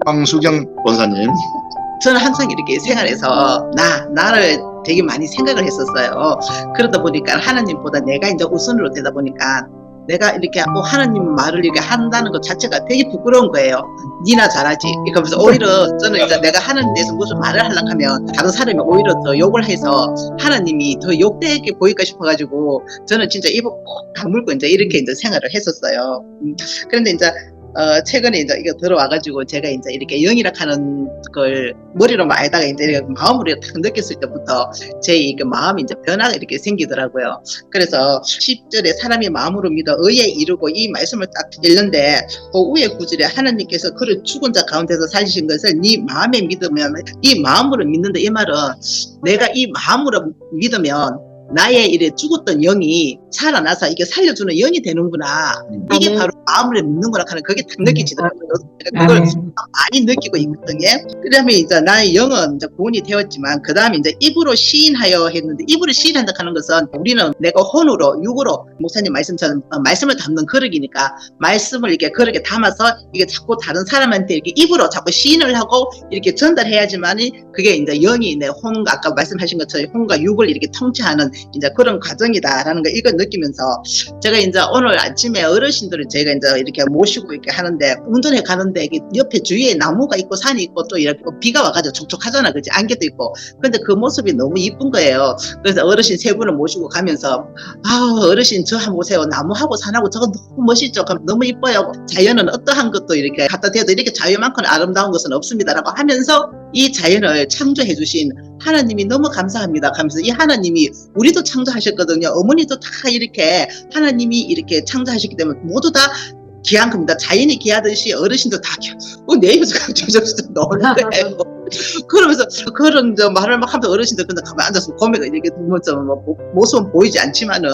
황수경 권사님. 저는 항상 이렇게 생활에서 나를 되게 많이 생각을 했었어요. 그러다 보니까 하나님보다 내가 이제 우선으로 되다 보니까 내가 이렇게 하나님 말을 이렇게 한다는 것 자체가 되게 부끄러운 거예요. 니나 잘하지. 그러면서 오히려 저는 이제 내가 하나님에 대해서 무슨 말을 하려고 하면 다른 사람이 오히려 더 욕을 해서 하나님이 더 욕되게 보일까 싶어가지고 저는 진짜 입을 꼭 다물고 이제 이렇게 이제 생활을 했었어요. 그런데 이제 최근에 이제 이거 들어와가지고 제가 이제 이렇게 영이라 하는 걸 머리로만 알다가 이제 이렇게 마음으로 딱 느꼈을 때부터 제 이게 마음이 이제 변화가 이렇게 생기더라고요. 그래서 10절에 사람이 마음으로 믿어 의에 이르고 이 말씀을 딱 읽는데 그 위에 구절에 하나님께서 그를 죽은 자 가운데서 살리신 것을 네 마음에 믿으면 이 마음으로 믿는다. 이 말은 내가 이 마음으로 믿으면 나의 이래 죽었던 영이 살아나서 이게 살려주는 영이 되는구나. 이게 바로 마음으로 믿는구나 하는 그게 딱 느껴지더라고요. 그걸 많이 느끼고 있거든요. 그다음에 이제 나의 영은 이제 구원이 되었지만 그 다음에 이제 입으로 시인하여 했는데 입으로 시인한다 하는 것은 우리는 내가 혼으로 육으로 목사님 말씀처럼 말씀을 담는 그릇이니까 말씀을 이렇게 그릇에 담아서 이게 자꾸 다른 사람한테 이렇게 입으로 자꾸 시인을 하고 이렇게 전달해야지만이 그게 이제 영이 내 혼과 아까 말씀하신 것처럼 혼과 육을 이렇게 통치하는 이제 그런 과정이다라는 거 이걸 느끼면서 제가 이제 오늘 아침에 어르신들을 제가 이제 이렇게 모시고 이렇게 하는데 운전해 가는데 이게 옆에 주위에 나무가 있고 산이 있고 또 이렇게 비가 와가지고 촉촉하잖아, 그렇지? 안개도 있고. 근데 그 모습이 너무 이쁜 거예요. 그래서 어르신 세 분을 모시고 가면서 어르신 저 한번 보세요. 나무하고 산하고 저거 너무 멋있죠. 너무 이뻐요. 자연은 어떠한 것도 이렇게 갖다 대도 이렇게 자연만큼 아름다운 것은 없습니다라고 하면서 이 자연을 창조해 주신 하나님이 너무 감사합니다 하면서 이 하나님이 우리도 창조하셨거든요. 어머니도 다 이렇게 하나님이 이렇게 창조하셨기 때문에 모두 다 귀한 겁니다. 자연이 귀하듯이 어르신도 다 내 입에서 저저저 노는 거예요. 그러면서 그런 말을 막 하면서 어르신들 근데 가만히 앉아서 고매가 이렇게 모습은 보이지 않지만은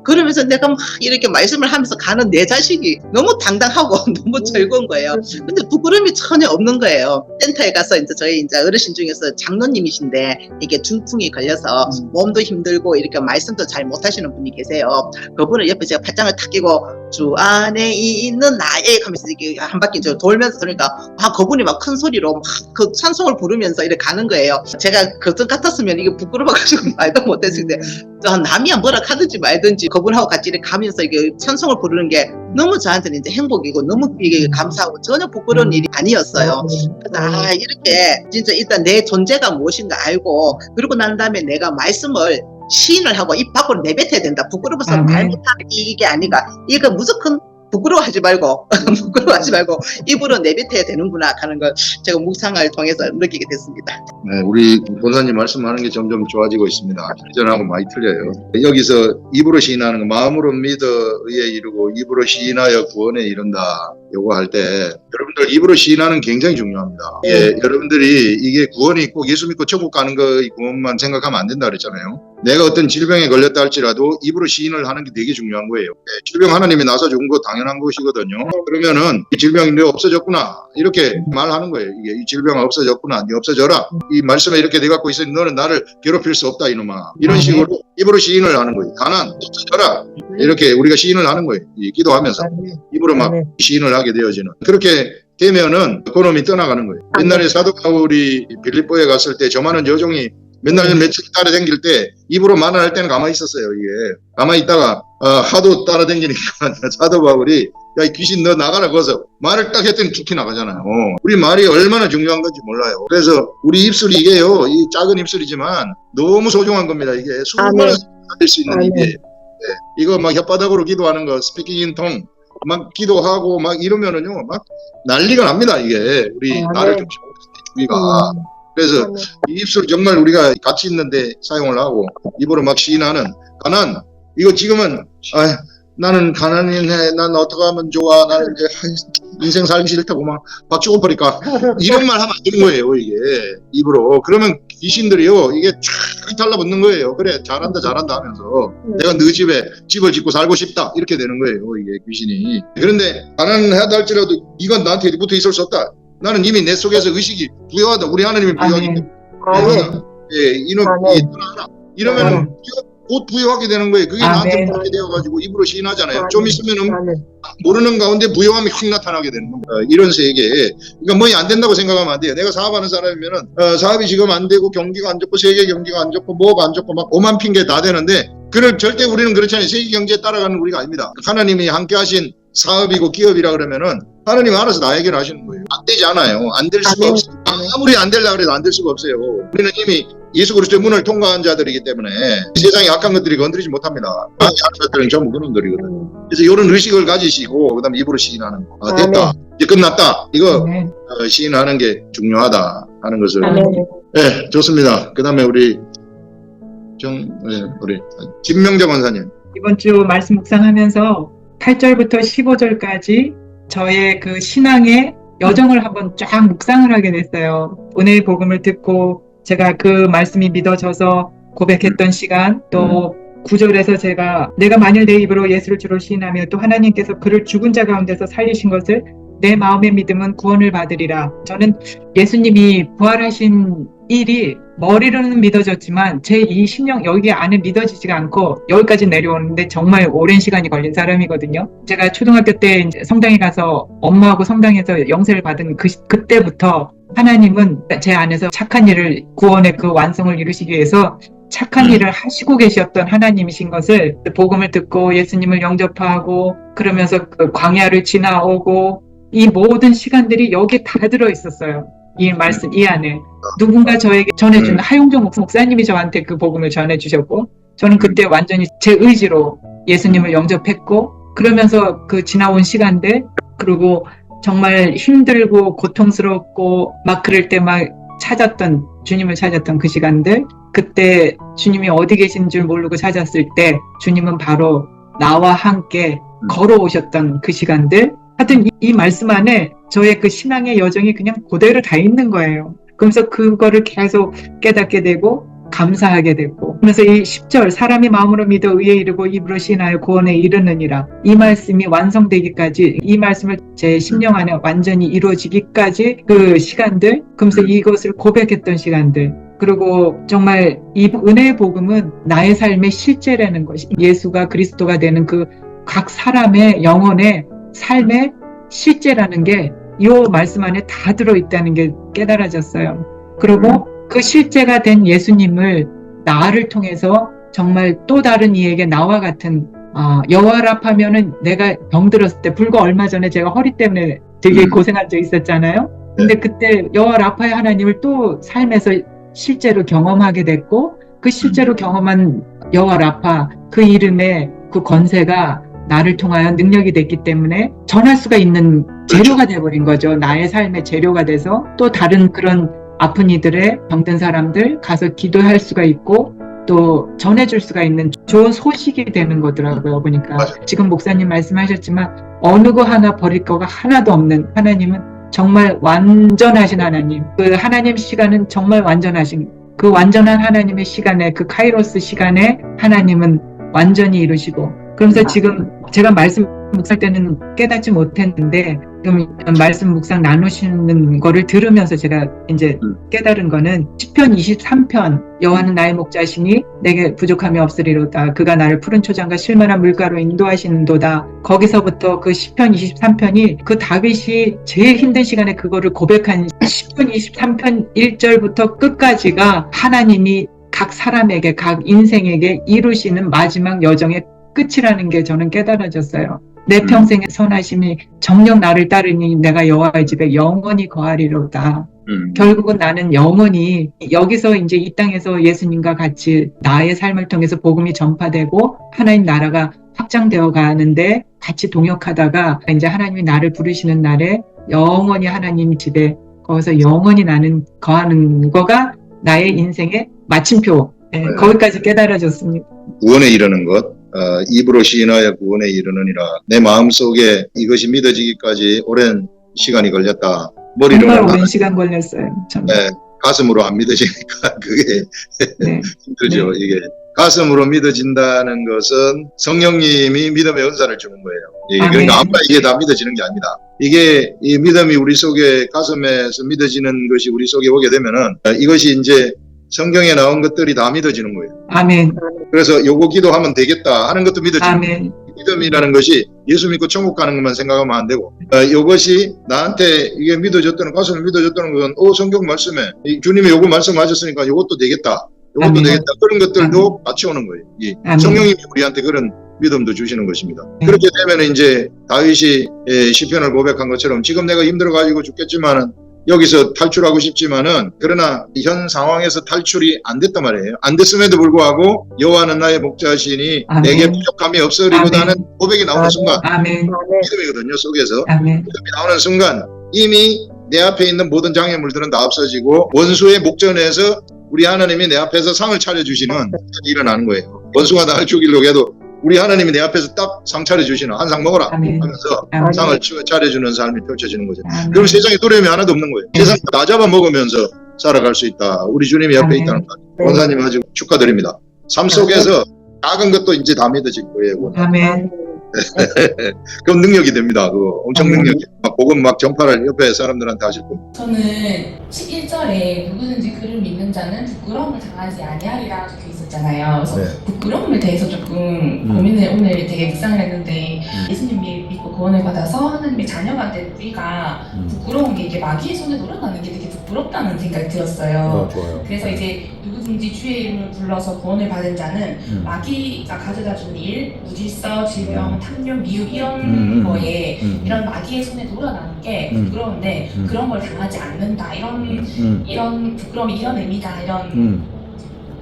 그러면서 내가 막 이렇게 말씀을 하면서 가는 내 자식이 너무 당당하고 너무 즐거운 거예요. 근데 부끄러움이 전혀 없는 거예요. 센터에 가서 이제 저희 이제 어르신 중에서 장로님이신데 이게 중풍이 걸려서 몸도 힘들고 이렇게 말씀도 잘 못하시는 분이 계세요. 그분을 옆에 제가 팥장을 탁 끼고 주 안에 있는 나의 하면서 이렇게 한 바퀴 돌면서 그러니까 그분이 막 큰 소리로 막 그 찬송을 부르면서 이렇게 가는 거예요. 제가 그것 같았으면 이게 부끄러워가지고 말도 못했을 때 남이야 뭐라 하든지 말든지 그분하고 같이 이렇게 가면서 이게 찬송을 부르는 게 너무 저한테는 이제 행복이고 너무 이게 감사하고 전혀 부끄러운 일이 아니었어요. 그래서 이렇게 진짜 일단 내 존재가 무엇인가 알고 그리고 난 다음에 내가 말씀을 시인을 하고 입 밖으로 내뱉어야 된다. 부끄러워서 말 못하는 이게 아니가. 이거 무조건 부끄러워하지 말고 입으로 내뱉어야 되는구나 하는 걸 제가 묵상을 통해서 느끼게 됐습니다. 네, 우리 권사님 말씀하는 게 점점 좋아지고 있습니다. 이전하고 많이 틀려요. 여기서 입으로 시인하는 거 마음으로 믿어 의에 이르고 입으로 시인하여 구원에 이른다. 요거 할 때 여러분들 입으로 시인하는 굉장히 중요합니다. 여러분들이 이게 구원이 꼭 예수 믿고 천국 가는 거의 구원만 생각하면 안 된다 그랬잖아요. 내가 어떤 질병에 걸렸다 할지라도 입으로 시인을 하는 게 되게 중요한 거예요. 질병 하나님이 나서 준 거 당연한 것이거든요. 그러면은 이 질병이 내 없어졌구나 이렇게 말하는 거예요. 이게 이 질병 없어졌구나, 네 없어져라. 이 말씀에 이렇게 돼 갖고 있으니 너는 나를 괴롭힐 수 없다 이놈아. 이런 식으로 입으로 시인을 하는 거예요. 가난 없어져라 이렇게 우리가 시인을 하는 거예요. 기도하면서 입으로 막 시인을 하게 되어지는. 그렇게 되면은 그놈이 떠나가는 거예요. 옛날에 사도 바울이 빌립보에 갔을 때 저만한 여종이 맨날 며칠 따라다닐 때 입으로 말을 할 때는 가만히 있었어요. 이게 가만히 있다가 하도 따라다니니까 사도 바울이 야 이 귀신 너 나가라 거기서 말을 딱 했더니 죽기 나가잖아요. 우리 말이 얼마나 중요한 건지 몰라요. 그래서 우리 입술이 이게요, 이 작은 입술이지만 너무 소중한 겁니다. 이게 수많은 할 수 있는 입이에요. 이거 막 혓바닥으로 기도하는 거 스피킹 인 통 막 기도하고 막 이러면은요 막 난리가 납니다. 이게 우리 나를 좀 주의가. 그래서 이 입술 정말 우리가 같이 있는데 사용을 하고 입으로 막 시인하는 가난. 이거 지금은 나는 가난이네, 난 어떻게 하면 좋아, 나는 이제 인생 살기 싫다고 막 죽어버릴까 이런 말 하면 안 되는 거예요. 이게 입으로. 그러면 귀신들이요 이게 쫙 달라붙는 거예요. 그래 잘한다 하면서 내가 너 집에 집을 짓고 살고 싶다 이렇게 되는 거예요. 이게 귀신이. 그런데 가난하다 할지라도 이건 나한테 붙어 있을 수 없다. 나는 이미 내 속에서 의식이 부여하다. 우리 하나님이 부여하기 때문에 이놈이 떠나라. 이러면 곧 부여하게 되는 거예요. 그게 아멘. 나한테 부여하게 되어가지고 입으로 시인하잖아요. 아멘. 좀 있으면은 아멘. 모르는 가운데 부여함이 확 나타나게 되는 겁니다. 이런 세계에 그러니까 뭐이 안 된다고 생각하면 안 돼요. 내가 사업하는 사람이면은 사업이 지금 안 되고 경기가 안 좋고 세계 경기가 안 좋고 뭐가 안 좋고 막 오만 핑계 다 되는데 그걸 절대 우리는 그렇잖아요. 세계 경제에 따라가는 우리가 아닙니다. 하나님이 함께 하신 사업이고 기업이라 그러면은 하나님 알아서 다 해결하시는 거예요. 안 되지 않아요. 안 될 수가 아멘. 없어요. 아무리 안 되려고 해도 안 될 수가 없어요. 우리는 이미 예수 그리스도의 문을 통과한 자들이기 때문에 세상에 악한 것들이 건드리지 못합니다. 악한 것들은 전부 그놈들이거든요. 그래서 이런 의식을 가지시고 그다음 입으로 시인하는 거. 아, 됐다. 이제 끝났다. 이거 아멘. 시인하는 게 중요하다 하는 것을. 아멘. 네, 좋습니다. 그다음에 우리 우리 김명자 권사님. 이번 주 말씀 묵상하면서 8절부터 15절까지 저의 그 신앙의 여정을 한번 쫙 묵상을 하게 됐어요. 은혜의 복음을 듣고 제가 그 말씀이 믿어져서 고백했던 시간, 또 9절에서 내가 만일 내 입으로 예수를 주로 시인하며 또 하나님께서 그를 죽은 자 가운데서 살리신 것을 내 마음의 믿음은 구원을 받으리라. 저는 예수님이 부활하신 일이 머리로는 믿어졌지만 제 이 심령 여기 안에 믿어지지가 않고 여기까지 내려오는데 정말 오랜 시간이 걸린 사람이거든요. 제가 초등학교 때 이제 성당에 가서 엄마하고 성당에서 영세를 받은 그때부터 하나님은 제 안에서 착한 일을 구원의 그 완성을 이루시기 위해서 착한 일을 하시고 계셨던 하나님이신 것을 복음을 듣고 예수님을 영접하고 그러면서 그 광야를 지나오고 이 모든 시간들이 여기에 다 들어있었어요. 이 말씀 이 안에 누군가 저에게 전해준 하용종 목사님이 저한테 그 복음을 전해주셨고 저는 그때 완전히 제 의지로 예수님을 영접했고 그러면서 그 지나온 시간들 그리고 정말 힘들고 고통스럽고 막 그럴 때 막 주님을 찾았던 그 시간들 그때 주님이 어디 계신 줄 모르고 찾았을 때 주님은 바로 나와 함께 걸어오셨던 그 시간들 하여튼 이 말씀 안에 저의 그 신앙의 여정이 그냥 그대로 다 있는 거예요. 그러면서 그거를 계속 깨닫게 되고 감사하게 되고 그러면서 이 10절 사람이 마음으로 믿어 의에 이르고 입으로 시인하여 구원에 이르느니라 이 말씀이 완성되기까지 이 말씀을 제 심령 안에 완전히 이루어지기까지 그 시간들 그러면서 이것을 고백했던 시간들 그리고 정말 이 은혜의 복음은 나의 삶의 실제라는 것이 예수가 그리스도가 되는 그 각 사람의 영혼의 삶의 실제라는 게 이 말씀 안에 다 들어있다는 게 깨달아졌어요. 그리고 그 실제가 된 예수님을 나를 통해서 정말 또 다른 이에게 나와 같은 여호와 라파면은 내가 병들었을 때 불과 얼마 전에 제가 허리 때문에 되게 고생한 적 있었잖아요. 근데 그때 여호와 라파의 하나님을 또 삶에서 실제로 경험하게 됐고 그 실제로 경험한 여호와 라파 그 이름의 그 권세가 나를 통하여 능력이 됐기 때문에 전할 수가 있는 재료가 돼버린 거죠. 나의 삶의 재료가 돼서 또 다른 그런 아픈 이들의 병든 사람들 가서 기도할 수가 있고 또 전해줄 수가 있는 좋은 소식이 되는 거더라고요. 보니까 지금 목사님 말씀하셨지만 어느 거 하나 버릴 거가 하나도 없는 하나님은 정말 완전하신 하나님 그 하나님 시간은 정말 완전하신 그 완전한 하나님의 시간에 그 카이로스 시간에 하나님은 완전히 이루시고 그러면서 지금 제가 말씀 묵상 때는 깨닫지 못했는데 지금 말씀 묵상 나누시는 거를 들으면서 제가 이제 깨달은 거는 시편 23편 여호와는 나의 목자시니 내게 부족함이 없으리로다 그가 나를 푸른 초장과 실만한 물가로 인도하시는도다 거기서부터 그 시편 23편이 그 다윗이 제일 힘든 시간에 그거를 고백한 시편 23편 1절부터 끝까지가 하나님이 각 사람에게 각 인생에게 이루시는 마지막 여정의 끝이라는 게 저는 깨달아졌어요. 내 평생의 선하심이 정녕 나를 따르니 내가 여호와의 집에 영원히 거하리로다. 결국은 나는 영원히 여기서 이제 이 땅에서 예수님과 같이 나의 삶을 통해서 복음이 전파되고 하나님 나라가 확장되어 가는데 같이 동역하다가 이제 하나님이 나를 부르시는 날에 영원히 하나님 집에 거기서 영원히 나는 거하는 거가 나의 인생의 마침표. 네, 거기까지 깨달아졌습니다. 구원에 이르는 것. 입으로 시인하여 구원에 이르느니라. 내 마음속에 이것이 믿어지기까지 오랜 시간이 걸렸다. 정말 오랜 시간 걸렸어요. 네, 가슴으로 안 믿어지니까 그게 네. 힘들죠. 네. 이게 가슴으로 믿어진다는 것은 성령님이 믿음의 은사를 주는 거예요. 그러니까 아무나 이게 다 믿어지는 게 아닙니다. 이게 이 믿음이 우리 속에 가슴에서 믿어지는 것이 우리 속에 오게 되면은 이것이 이제 성경에 나온 것들이 다 믿어지는 거예요. 아멘. 그래서 요거 기도하면 되겠다 하는 것도 믿어지는 거예요. 아멘. 믿음이라는 것이 예수 믿고 천국 가는 것만 생각하면 안 되고, 이것이 나한테 이게 믿어졌다는, 가슴을 믿어졌다는 것은, 성경 말씀에 주님이 요거 말씀하셨으니까 요것도 되겠다, 요것도 아멘. 되겠다, 그런 것들도 같이 오는 거예요. 이 아멘. 성령님이 우리한테 그런 믿음도 주시는 것입니다. 네. 그렇게 되면 이제 다윗이 시편을 고백한 것처럼, 지금 내가 힘들어가지고 죽겠지만은, 여기서 탈출하고 싶지만은, 그러나 현 상황에서 탈출이 안 됐단 말이에요. 안 됐음에도 불구하고 여호와는 나의 목자시니 아멘. 내게 부족함이 없으리로다는 아멘. 고백이 나오는 순간, 아멘. 믿음이거든요. 속에서 아멘. 믿음이 나오는 순간 이미 내 앞에 있는 모든 장애물들은 다 없어지고, 원수의 목전에서 우리 하나님이 내 앞에서 상을 차려주시는 일이 일어나는 거예요. 원수가 나를 죽이려고 해도 우리 하나님이 내 앞에서 딱 상 차려주시는, 한 상 먹어라 아멘. 하면서 아멘. 상을 차려주는 삶이 펼쳐지는 거죠. 아멘. 그럼 세상에 두려움이 하나도 없는 거예요. 세상 다 잡아먹으면서 살아갈 수 있다. 우리 주님이 옆에 아멘. 있다는 거. 원사님 아주 축하드립니다. 삶 속에서 작은 것도 이제 다 믿어질 거예요. 아멘. 그럼 능력이 됩니다. 그거 엄청 아멘. 능력이. 막 복음 막 전파를 옆에 사람들한테 하실 겁니다. 저는 11절에 누구든지 그를 믿는 자는 부끄러움을 당하지 아니하리라 적혀 있었잖아요. 그래서 네. 부끄러움에 대해서 조금 고민을 오늘 되게 묵상을 했는데, 예수님 믿고 구원을 받아서 하나님의 자녀가 된 우리가 부끄러운 게, 이게 마귀의 손에 놀아나는 게 되게 부끄럽다는 생각이 들었어요. 좋아요. 그래서 이제 누구든지 주의 이름을 불러서 구원을 받은 자는 마귀가 가져다 준 일, 무질서, 질병, 탐욕, 미혹 이런 거에 이런 마귀의 손에 놀아나는 게 부끄러운데 그런 걸 당하지 않는다, 이런 부끄러움이 이런 의미다, 이런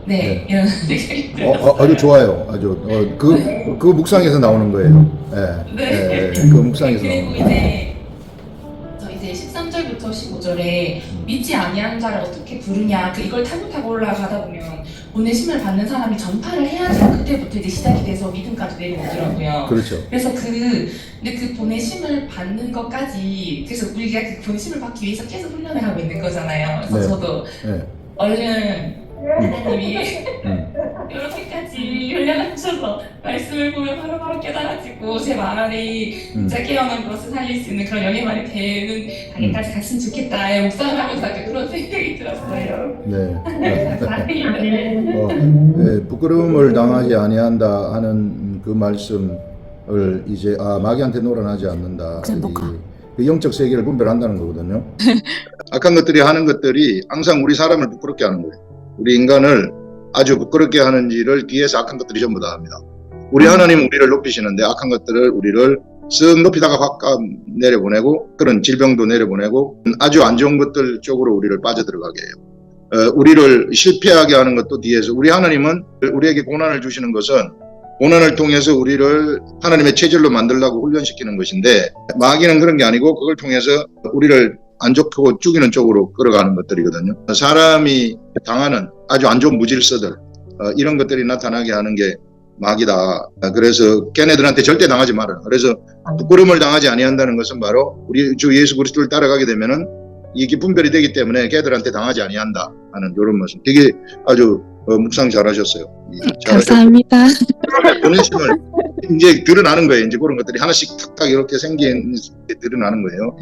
네, 이런 생각이 들었어요. 아주 좋아요. 아주 그 묵상에서 나오는 거예요. 네. 그 묵상에서 그리고 나오는 거예요. 이제 13절부터 15절에 믿지 아니하는 자를 어떻게 부르냐, 이걸 타고 올라가다 보면 보내심을 받는 사람이 전파를 해야지 그때부터 이제 시작이 돼서 믿음까지 내려오더라고요. 그렇죠. 그래서 근데 그 보내심을 받는 것까지, 그래서 우리가 그 보내심을 받기 위해서 계속 훈련을 하고 있는 거잖아요. 그래서 네. 저도 네. 얼른 하나님이 이렇게까지 훈련하셔서 말씀을 보면 바로바로 깨달아지고 제 말이 진짜 깨어난 것을 살릴 수 있는 그런 연예만이 되는 단계까지 갔으면 좋겠다, 묵상을 하면서 그런 생각이 들었어요. 네. 감사합니다. 부끄러움을 당하지 아니한다 하는 그 말씀을 이제 마귀한테 놀아나지 않는다. 그 영적 세계를 분별한다는 거거든요. 악한 것들이 하는 것들이 항상 우리 사람을 부끄럽게 하는 거예요. 우리 인간을 아주 부끄럽게 하는 일을 뒤에서 악한 것들이 전부 다 합니다. 우리 하나님은 우리를 높이시는데 악한 것들을 우리를 쓱 높이다가 확 내려보내고, 그런 질병도 내려보내고 아주 안 좋은 것들 쪽으로 우리를 빠져들어가게 해요. 우리를 실패하게 하는 것도 뒤에서, 우리 하나님은 우리에게 고난을 주시는 것은 고난을 통해서 우리를 하나님의 체질로 만들려고 훈련시키는 것인데, 마귀는 그런 게 아니고 그걸 통해서 우리를 안 좋고 죽이는 쪽으로 끌어가는 것들이거든요. 사람이 당하는 아주 안 좋은 무질서들, 이런 것들이 나타나게 하는 게 마귀다. 그래서 걔네들한테 절대 당하지 마라. 그래서 부끄러움을 당하지 아니한다는 것은 바로 우리 주 예수 그리스도를 따라가게 되면은 이게 분별이 되기 때문에 걔들한테 당하지 아니한다 하는 이런 말씀. 되게 아주 묵상 잘하셨어요. 감사합니다. 보내심을 이제 드러나는 거예요. 이제 그런 것들이 하나씩 탁탁 이렇게 생긴 게 드러나는 거예요.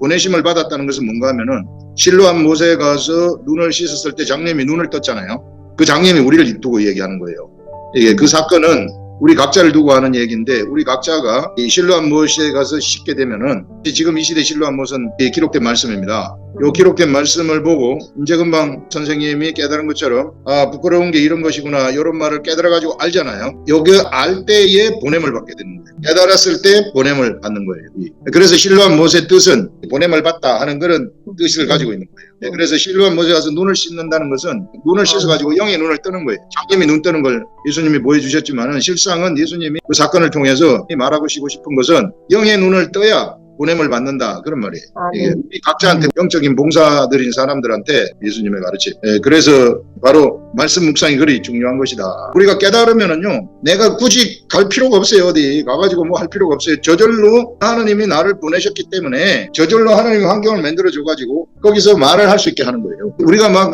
보내심을 받았다는 것은 뭔가 하면은, 실로암 못에 가서 눈을 씻었을 때 장님이 눈을 떴잖아요. 그 장님이 우리를 두고 얘기하는 거예요. 이게 그 사건은 우리 각자를 두고 하는 얘기인데, 우리 각자가 이 실로암 못에 가서 씻게 되면은, 지금 이 시대 실로암 못은 기록된 말씀입니다. 요 기록된 말씀을 보고 이제 금방 선생님이 깨달은 것처럼, 부끄러운 게 이런 것이구나, 이런 말을 깨달아가지고 알잖아요. 여기 알 때에 보냄을 받게 되는 거예요. 깨달았을 때 보냄을 받는 거예요. 그래서 실로암 못의 뜻은 보냄을 받다 하는 그런 뜻을 가지고 있는 거예요. 그래서 실로암 못에 가서 눈을 씻는다는 것은 눈을 씻어가지고 영의 눈을 뜨는 거예요. 장님이 눈 뜨는 걸 예수님이 보여주셨지만은, 실상은 예수님이 그 사건을 통해서 말하고 싶은 것은 영의 눈을 떠야 보냄을 받는다, 그런 말이에요. 이게 우리 각자한테 영적인 봉사들인 사람들한테 예수님의 가르침. 그래서 바로 말씀 묵상이 그리 중요한 것이다. 우리가 깨달으면은요, 내가 굳이 갈 필요가 없어요. 어디 가가지고 뭐 할 필요가 없어요. 저절로 하나님이 나를 보내셨기 때문에 저절로 하나님이 환경을 만들어줘가지고 거기서 말을 할 수 있게 하는 거예요. 우리가 막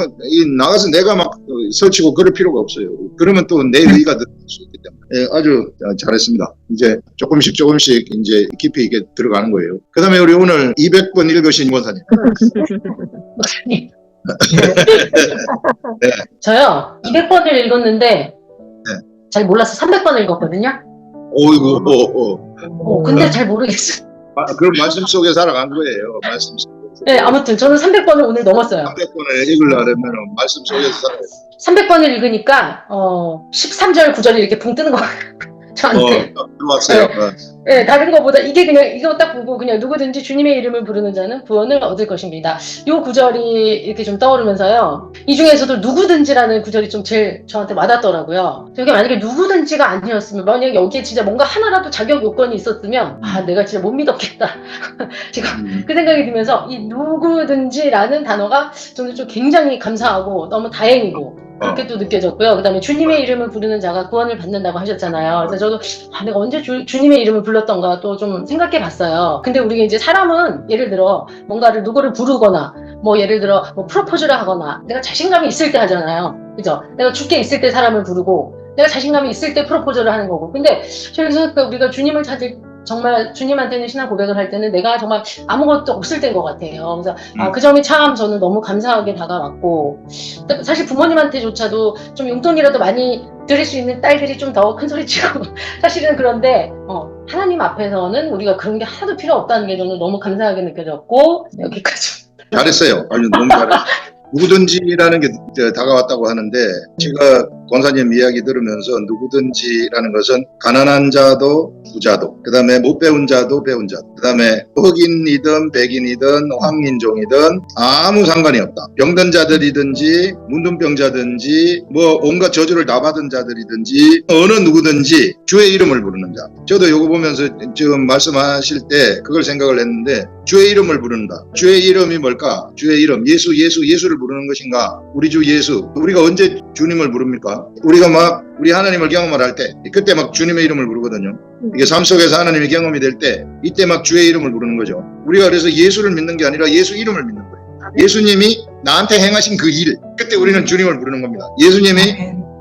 나가서 내가 막 설치고 그럴 필요가 없어요. 그러면 또 내 의가 들어갈 수 있기 때문에. 아주 잘했습니다. 이제 조금씩 이제 깊이 있게 들어가는 거예요. 그 다음에 우리 오늘 200번 읽으신 원사님. 저요 200번을 읽었는데 잘 몰라서 300번을 읽었거든요. 오이고, 근데 잘 모르겠어요. 그런 말씀 속에 살아간 거예요. 말씀 속에서. 네, 아무튼 저는 300번을 오늘 넘었어요. 300번을 읽으려면 말씀 속에서 살아요. 300번을 읽으니까 13절 9절이 이렇게 붕 뜨는 거예요. 저한테. 들어왔어요. 네, 다른 것보다 이게 그냥 이거 딱 보고 그냥 누구든지 주님의 이름을 부르는 자는 구원을 얻을 것입니다. 요 구절이 이렇게 좀 떠오르면서요. 이 중에서도 누구든지라는 구절이 좀 제일 저한테 와닿더라고요. 이게 만약에 누구든지가 아니었으면, 만약에 여기에 진짜 뭔가 하나라도 자격 요건이 있었으면 내가 진짜 못 믿었겠다. 제가 그 생각이 들면서 이 누구든지라는 단어가 저는 좀 굉장히 감사하고 너무 다행이고 그렇게 또 느껴졌고요. 그 다음에 주님의 이름을 부르는 자가 구원을 받는다고 하셨잖아요. 그래서 저도 내가 언제 주님의 이름을 불렀던가 또 좀 생각해 봤어요. 근데 우리가 이제 사람은 예를 들어 뭔가를 누구를 부르거나 뭐 예를 들어 뭐 프로포즈를 하거나 내가 자신감이 있을 때 하잖아요. 그죠? 내가 죽게 있을 때 사람을 부르고 내가 자신감이 있을 때 프로포즈를 하는 거고. 근데 저기서 우리가 주님을 찾을 정말 주님한테는 신앙 고백을 할 때는 내가 정말 아무것도 없을 때인 것 같아요. 그래서 그 점이 참 저는 너무 감사하게 다가왔고, 사실 부모님한테조차도 좀 용돈이라도 많이 드릴 수 있는 딸들이 좀 더 큰 소리 치고 사실은 그런데 하나님 앞에서는 우리가 그런 게 하나도 필요 없다는 게 저는 너무 감사하게 느껴졌고 여기까지. 잘했어요. 아니, 너무 잘했어요. 누구든지라는 게 다가왔다고 하는데, 제가 권사님 이야기 들으면서 누구든지라는 것은 가난한 자도 부자도, 그 다음에 못 배운 자도 배운 자도, 그 다음에 흑인이든 백인이든 황인종이든 아무 상관이 없다. 병든 자들이든지 문둥병자든지 뭐 온갖 저주를 다 받은 자들이든지 어느 누구든지 주의 이름을 부르는 자. 저도 요거 보면서 지금 말씀하실 때 그걸 생각을 했는데, 주의 이름을 부른다. 주의 이름이 뭘까? 주의 이름, 예수를 부르는 것인가? 우리 주 예수. 우리가 언제 주님을 부릅니까? 우리가 막 우리 하나님을 경험을 할 때 그때 막 주님의 이름을 부르거든요. 이게 삶 속에서 하나님의 경험이 될 때 이때 막 주의 이름을 부르는 거죠. 우리가 그래서 예수를 믿는 게 아니라 예수 이름을 믿는 거예요. 예수님이 나한테 행하신 그 일, 그때 우리는 주님을 부르는 겁니다. 예수님이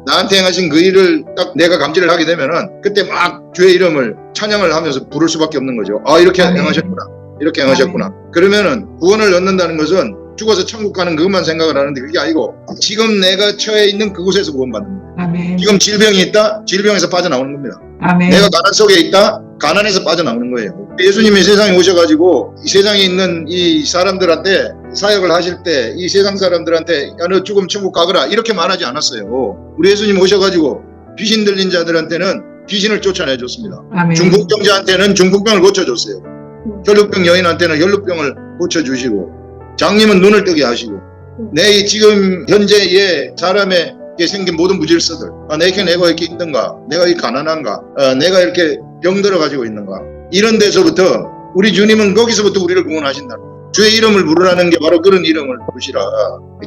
나한테 행하신 그 일을 딱 내가 감지를 하게 되면은 그때 막 주의 이름을 찬양을 하면서 부를 수밖에 없는 거죠. 이렇게 행하셨구나. 이렇게 행하셨구나. 그러면은 구원을 얻는다는 것은 죽어서 천국 가는 그것만 생각을 하는데 그게 아니고 지금 내가 처해 있는 그곳에서 구원받는 거예요. 아멘. 지금 질병이 있다? 질병에서 빠져나오는 겁니다. 아멘. 내가 가난 속에 있다? 가난에서 빠져나오는 거예요. 예수님이 세상에 오셔가지고 이 세상에 있는 이 사람들한테 사역을 하실 때 이 세상 사람들한테 야, 너 죽으면 천국 가거라 이렇게 말하지 않았어요. 우리 예수님 오셔가지고 귀신 들린 자들한테는 귀신을 쫓아내줬습니다. 아멘. 중풍병자한테는 중풍병을 고쳐줬어요. 혈루병 여인한테는 혈루병을 고쳐주시고, 장님은 눈을 뜨게 하시고, 내 지금 현재의 사람에게 생긴 모든 무질서들, 내가 이렇게 있던가, 내가 이 가난한가, 내가 이렇게 병들어 가지고 있는가, 이런 데서부터 우리 주님은 거기서부터 우리를 구원하신다. 주의 이름을 부르라는 게 바로 그런 이름을 부르시라.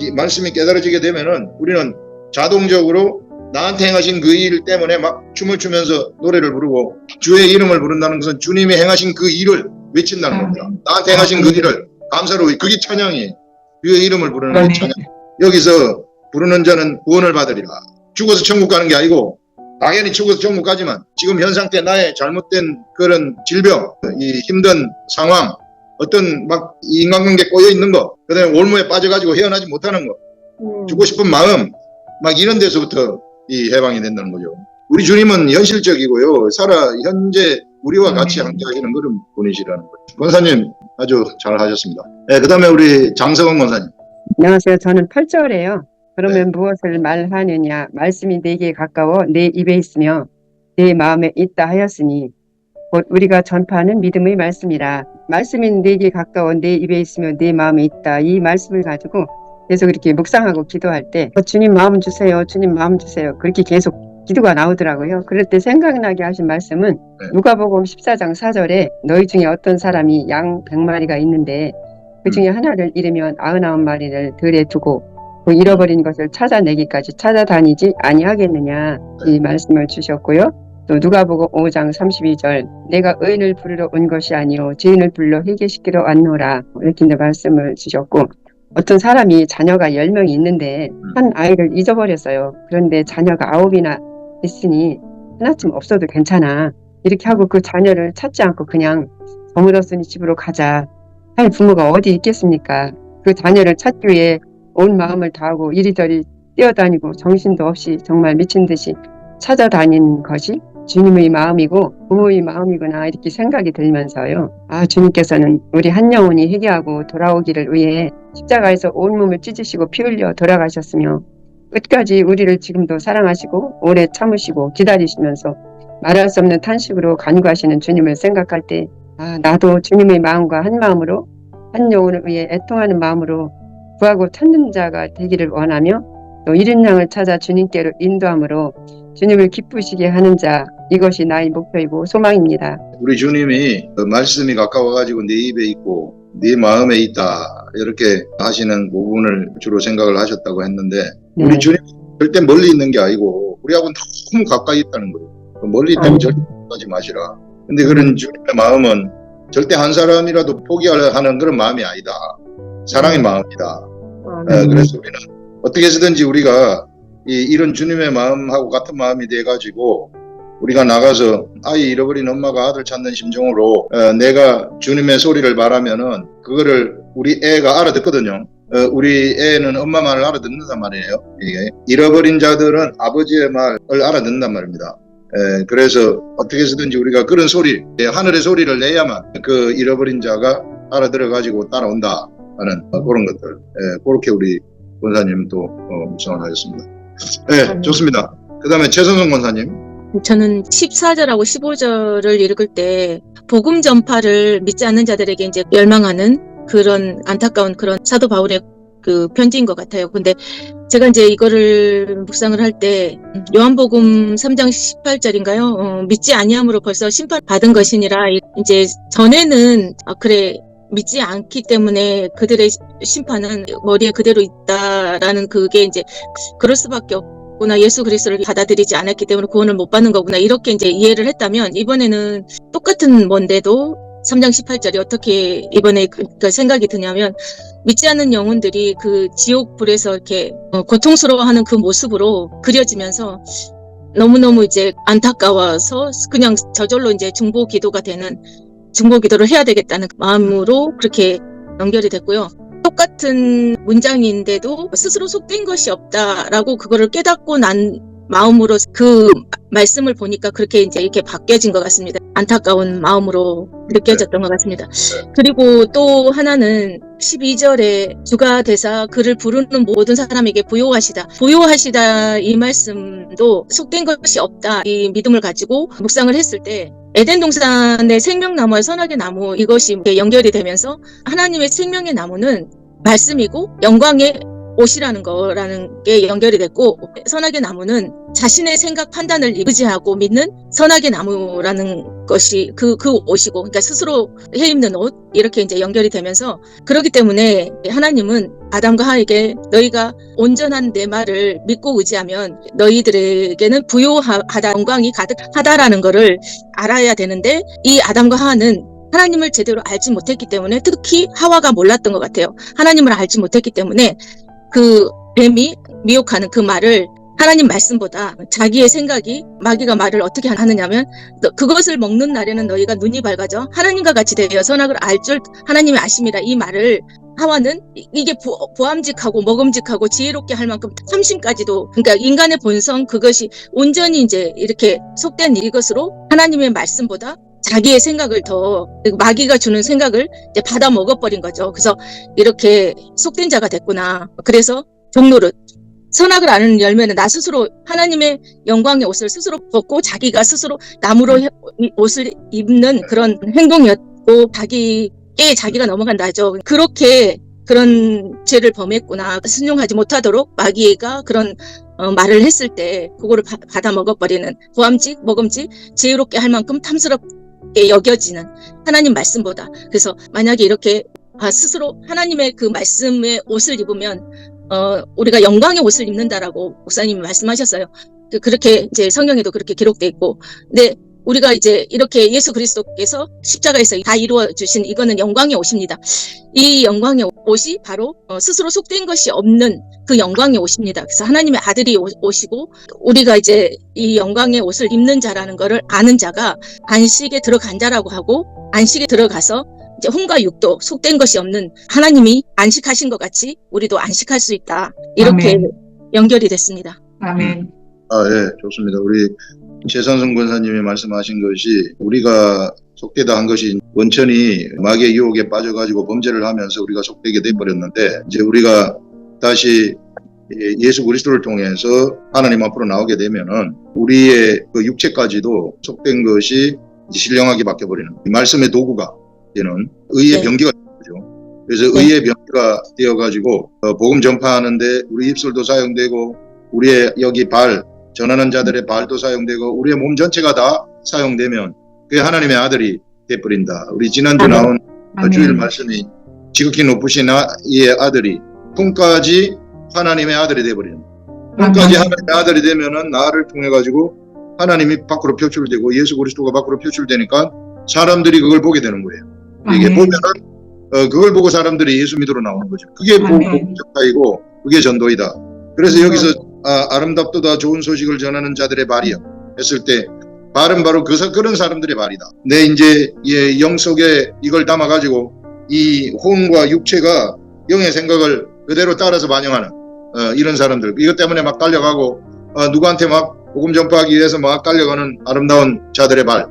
이 말씀이 깨달아지게 되면은 우리는 자동적으로 나한테 행하신 그 일 때문에 막 춤을 추면서 노래를 부르고, 주의 이름을 부른다는 것은 주님이 행하신 그 일을 외친다는 겁니다. 나한테 행하신 그 일을 감사로, 그게 찬양이, 주의 이름을 부르는 게 찬양. 여기서 부르는 자는 구원을 받으리라. 죽어서 천국 가는 게 아니고, 당연히 죽어서 천국 가지만 지금 현 상태 나의 잘못된 그런 질병, 이 힘든 상황, 어떤 막 인간관계 꼬여 있는 거, 그 다음에 올무에 빠져가지고 헤어나지 못하는 거, 죽고 싶은 마음, 막 이런 데서부터 이 해방이 된다는 거죠. 우리 주님은 현실적이고요. 현재 우리와 같이 함께 하시는 그런 분이시라는 거죠. 권사님 아주 잘 하셨습니다. 네, 그 다음에 우리 장성원 권사님. 안녕하세요. 저는 8절에요. 그러면 무엇을 말하느냐? 말씀이 내게 가까워 내 입에 있으며 내 마음에 있다 하였으니 곧 우리가 전파하는 믿음의 말씀이라. 말씀이 내게 가까워 내 입에 있으며 내 마음에 있다. 이 말씀을 가지고 계속 이렇게 묵상하고 기도할 때 주님 마음 주세요. 주님 마음 주세요. 그렇게 계속 기도가 나오더라고요. 그럴 때 생각나게 하신 말씀은 누가복음 14장 4절에 너희 중에 어떤 사람이 양 100마리가 있는데 그 중에 하나를 잃으면 99마리를 들에 두고 그 잃어버린 것을 찾아내기까지 찾아다니지 아니하겠느냐, 이 말씀을 주셨고요. 또 누가복음 5장 32절 내가 의인을 부르러 온 것이 아니요 죄인을 불러 회개시키러 왔노라, 이렇게 말씀을 주셨고, 어떤 사람이 자녀가 10명이 있는데 한 아이를 잊어버렸어요. 그런데 자녀가 9이나 있으니 하나쯤 없어도 괜찮아, 이렇게 하고 그 자녀를 찾지 않고 그냥 저물었으니 집으로 가자 할 부모가 어디 있겠습니까? 그 자녀를 찾기 위해 온 마음을 다하고 이리저리 뛰어다니고 정신도 없이 정말 미친 듯이 찾아다니는 것이 주님의 마음이고 부모의 마음이구나 이렇게 생각이 들면서요. 아, 주님께서는 우리 한 영혼이 회개하고 돌아오기를 위해 십자가에서 온몸을 찢으시고 피 흘려 돌아가셨으며 끝까지 우리를 지금도 사랑하시고 오래 참으시고 기다리시면서 말할 수 없는 탄식으로 간구하시는 주님을 생각할 때 아, 나도 주님의 마음과 한 마음으로 한 영혼을 위해 애통하는 마음으로 구하고 찾는 자가 되기를 원하며 또 잃은 양을 찾아 주님께로 인도함으로 주님을 기쁘시게 하는 자, 이것이 나의 목표이고 소망입니다. 우리 주님이 그 말씀이 가까워가지고 네 입에 있고 네 마음에 있다 이렇게 하시는 부분을 주로 생각을 하셨다고 했는데 네. 우리 주님 절대 멀리 있는 게 아니고 우리하고는 너무 가까이 있다는 거예요. 멀리 있다면 절대 가지 마시라. 근데 그런 주님의 마음은 절대 한 사람이라도 포기하는 그런 마음이 아니다. 사랑의 마음이다. 그래서 우리는 어떻게 해서든지 우리가 이런 주님의 마음하고 같은 마음이 돼가지고 우리가 나가서 아이 잃어버린 엄마가 아들 찾는 심정으로 내가 주님의 소리를 말하면은 그거를 우리 애가 알아듣거든요. 우리 애는 엄마 말을 알아듣는단 말이에요. 이게 잃어버린 자들은 아버지의 말을 알아듣는단 말입니다. 그래서 어떻게 해서든지 우리가 그런 소리, 하늘의 소리를 내야만 그 잃어버린 자가 알아들어가지고 따라온다 하는 그런 것들. 그렇게 우리 권사님 또 묵상을 하였습니다. 네, 좋습니다. 그 다음에 최선성 권사님. 저는 14절하고 15절을 읽을 때 복음 전파를 믿지 않는 자들에게 이제 열망하는 그런 안타까운 그런 사도 바울의 그 편지인 것 같아요. 근데 제가 이제 이거를 묵상을 할 때 요한복음 3장 18절인가요? 믿지 아니함으로 벌써 심판받은 것이니라. 이제 전에는 그래 믿지 않기 때문에 그들의 심판은 머리에 그대로 있다라는 그게 이제 그럴 수밖에 없구나. 예수 그리스도를 받아들이지 않았기 때문에 구원을 못 받는 거구나. 이렇게 이제 이해를 했다면 이번에는 똑같은 뭔데도 3장 18절이 어떻게 이번에 그 생각이 드냐면 믿지 않는 영혼들이 그 지옥 불에서 이렇게 고통스러워하는 그 모습으로 그려지면서 너무너무 이제 안타까워서 그냥 저절로 이제 중보 기도가 되는 중보 기도를 해야 되겠다는 마음으로 그렇게 연결이 됐고요. 똑같은 문장인데도 스스로 속된 것이 없다라고 그거를 깨닫고 난 마음으로 그 말씀을 보니까 그렇게 이제 이렇게 바뀌어진 것 같습니다. 안타까운 마음으로 느껴졌던 것 같습니다. 그리고 또 하나는 12절에 주가 되사 그를 부르는 모든 사람에게 부요하시다. 부요하시다 이 말씀도 속된 것이 없다. 이 믿음을 가지고 묵상을 했을 때 에덴 동산의 생명나무와 선악의 나무 이것이 연결이 되면서 하나님의 생명의 나무는 말씀이고 영광의 옷이라는 거라는 게 연결이 됐고 선악의 나무는 자신의 생각 판단을 의지하고 믿는 선악의 나무라는 것이 그 옷이고 그러니까 스스로 해 입는 옷 이렇게 이제 연결이 되면서 그렇기 때문에 하나님은 아담과 하에게 너희가 온전한 내 말을 믿고 의지하면 너희들에게는 부요하다 영광이 가득하다라는 거를 알아야 되는데 이 아담과 하는 하나님을 제대로 알지 못했기 때문에 특히 하와가 몰랐던 것 같아요. 하나님을 알지 못했기 때문에 그 뱀이 미혹하는 그 말을 하나님 말씀보다 자기의 생각이 마귀가 말을 어떻게 하느냐면 그것을 먹는 날에는 너희가 눈이 밝아져 하나님과 같이 되어 선악을 알 줄 하나님이 아심이라 이 말을 하와는 이게 보암직하고 먹음직하고 지혜롭게 할 만큼 삼심까지도 그러니까 인간의 본성 그것이 온전히 이제 이렇게 속된 이것으로 하나님의 말씀보다 자기의 생각을 더 마귀가 주는 생각을 이제 받아 먹어버린 거죠. 그래서 이렇게 속된 자가 됐구나. 그래서 종노릇 선악을 아는 열매는 나 스스로 하나님의 영광의 옷을 스스로 벗고 자기가 스스로 나무로 옷을 입는 그런 행동이었고 자기가 넘어간다죠. 그렇게 그런 죄를 범했구나. 순종하지 못하도록 마귀가 그런 말을 했을 때 그거를 받아 먹어버리는 보암직 먹음직 지혜롭게 할 만큼 탐스럽게 여겨지는 하나님 말씀보다. 그래서 만약에 이렇게 스스로 하나님의 그 말씀의 옷을 입으면 우리가 영광의 옷을 입는다라고 목사님이 말씀하셨어요. 그렇게 이제 성경에도 그렇게 기록돼 있고, 근데 우리가 이제 이렇게 예수 그리스도께서 십자가에서 다 이루어 주신 이거는 영광의 옷입니다. 이 영광의 옷이 바로 스스로 속된 것이 없는 그 영광의 옷입니다. 그래서 하나님의 아들이 오시고 우리가 이제 이 영광의 옷을 입는 자라는 거를 아는 자가 안식에 들어간 자라고 하고 안식에 들어가서 이제 혼과 육도 속된 것이 없는 하나님이 안식하신 것 같이 우리도 안식할 수 있다. 이렇게 아멘. 연결이 됐습니다. 아멘. 예, 좋습니다. 우리 최선성 권사님이 말씀하신 것이 우리가 속되다 한 것이 원천이 마귀의 유혹에 빠져가지고 범죄를 하면서 우리가 속되게 돼버렸는데 이제 우리가 다시 예수 그리스도를 통해서 하나님 앞으로 나오게 되면은 우리의 그 육체까지도 속된 것이 이제 신령하게 바뀌어버리는 이 말씀의 도구가 되는 의의 네. 병기가 되는 거죠. 그래서 네. 의의 병기가 되어가지고 복음 전파하는데 우리 입술도 사용되고 우리의 여기 발 전하는 자들의 발도 사용되고 우리의 몸 전체가 다 사용되면 그게 하나님의 아들이 돼버린다. 우리 지난주 아멘. 나온 아멘. 주일 말씀이 지극히 높으신 이의 아들이 품까지 하나님의 아들이 돼버리는 품까지 하나님의 아들이 되면은 나를 통해 가지고 하나님이 밖으로 표출되고 예수 그리스도가 밖으로 표출되니까 사람들이 그걸 보게 되는 거예요. 이게 아멘. 보면은 그걸 보고 사람들이 예수 믿으러 나오는 거죠. 그게 아멘. 복음 전파이고 그게 전도이다. 그래서 여기서 아름답도다 좋은 소식을 전하는 자들의 발이요 했을 때 발은 바로 그런 사람들의 발이다. 내 이제 영 속에 이걸 담아가지고 이 혼과 육체가 영의 생각을 그대로 따라서 반영하는 이런 사람들. 이것 때문에 막 달려가고 누구한테 막 복음 전파하기 위해서 막 달려가는 아름다운 자들의 발.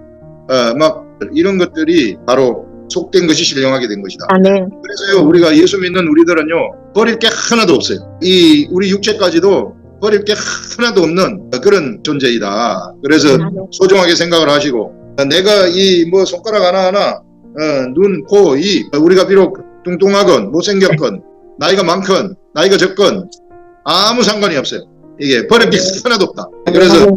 막 이런 것들이 바로 속된 것이 신령하게 된 것이다. 아멘. 그래서요 우리가 예수 믿는 우리들은요 버릴 게 하나도 없어요. 이 우리 육체까지도 버릴 게 하나도 없는 그런 존재이다. 그래서 소중하게 생각을 하시고 내가 이 뭐 손가락 하나하나 눈, 코, 입 우리가 비록 뚱뚱하건 못생겼건 나이가 많건 나이가 적건 아무 상관이 없어요. 이게 버릴 게 하나도 없다. 그래서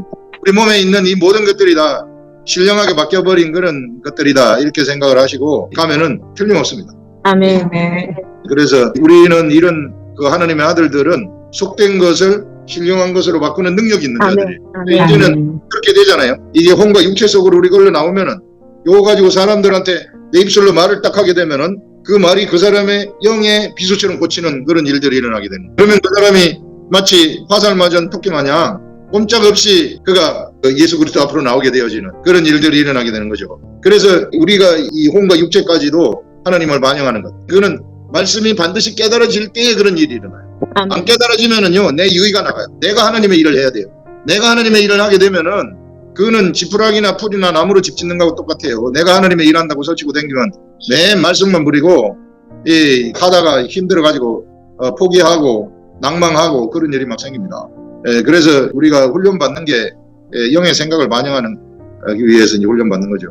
우리 몸에 있는 이 모든 것들이 다 신령하게 바뀌어버린 그런 것들이다. 이렇게 생각을 하시고 가면은 틀림없습니다. 아멘. 아멘. 그래서 우리는 이런 그 하나님의 아들들은 속된 것을 신령한 것으로 바꾸는 능력이 있는 자들이에요. 아멘. 이제는 그렇게 되잖아요. 이게 혼과 육체 속으로 우리 걸려 나오면은 요거 가지고 사람들한테 내 입술로 말을 딱 하게 되면은 그 말이 그 사람의 영의 비수처럼 꽂히는 그런 일들이 일어나게 되는 거예요. 그러면 그 사람이 마치 화살 맞은 토끼 마냥 꼼짝없이 그가 예수 그리스도 앞으로 나오게 되어지는 그런 일들이 일어나게 되는 거죠. 그래서 우리가 이 혼과 육체까지도 하나님을 반영하는 것. 그거는 말씀이 반드시 깨달아질 때에 그런 일이 일어나요. 안 아멘. 깨달아지면은요, 내 유의가 나가요. 내가 하나님의 일을 해야 돼요. 내가 하나님의 일을 하게 되면은, 그거는 지푸라기나 풀이나 나무로 집 짓는 거하고 똑같아요. 내가 하나님의 일 한다고 설치고 댕기면, 맨 말씀만 부리고, 하다가 힘들어가지고, 포기하고, 낭망하고, 그런 일이 막 생깁니다. 그래서 우리가 훈련받는 게, 영의 생각을 반영하는 위해서 이제 훈련받는 거죠.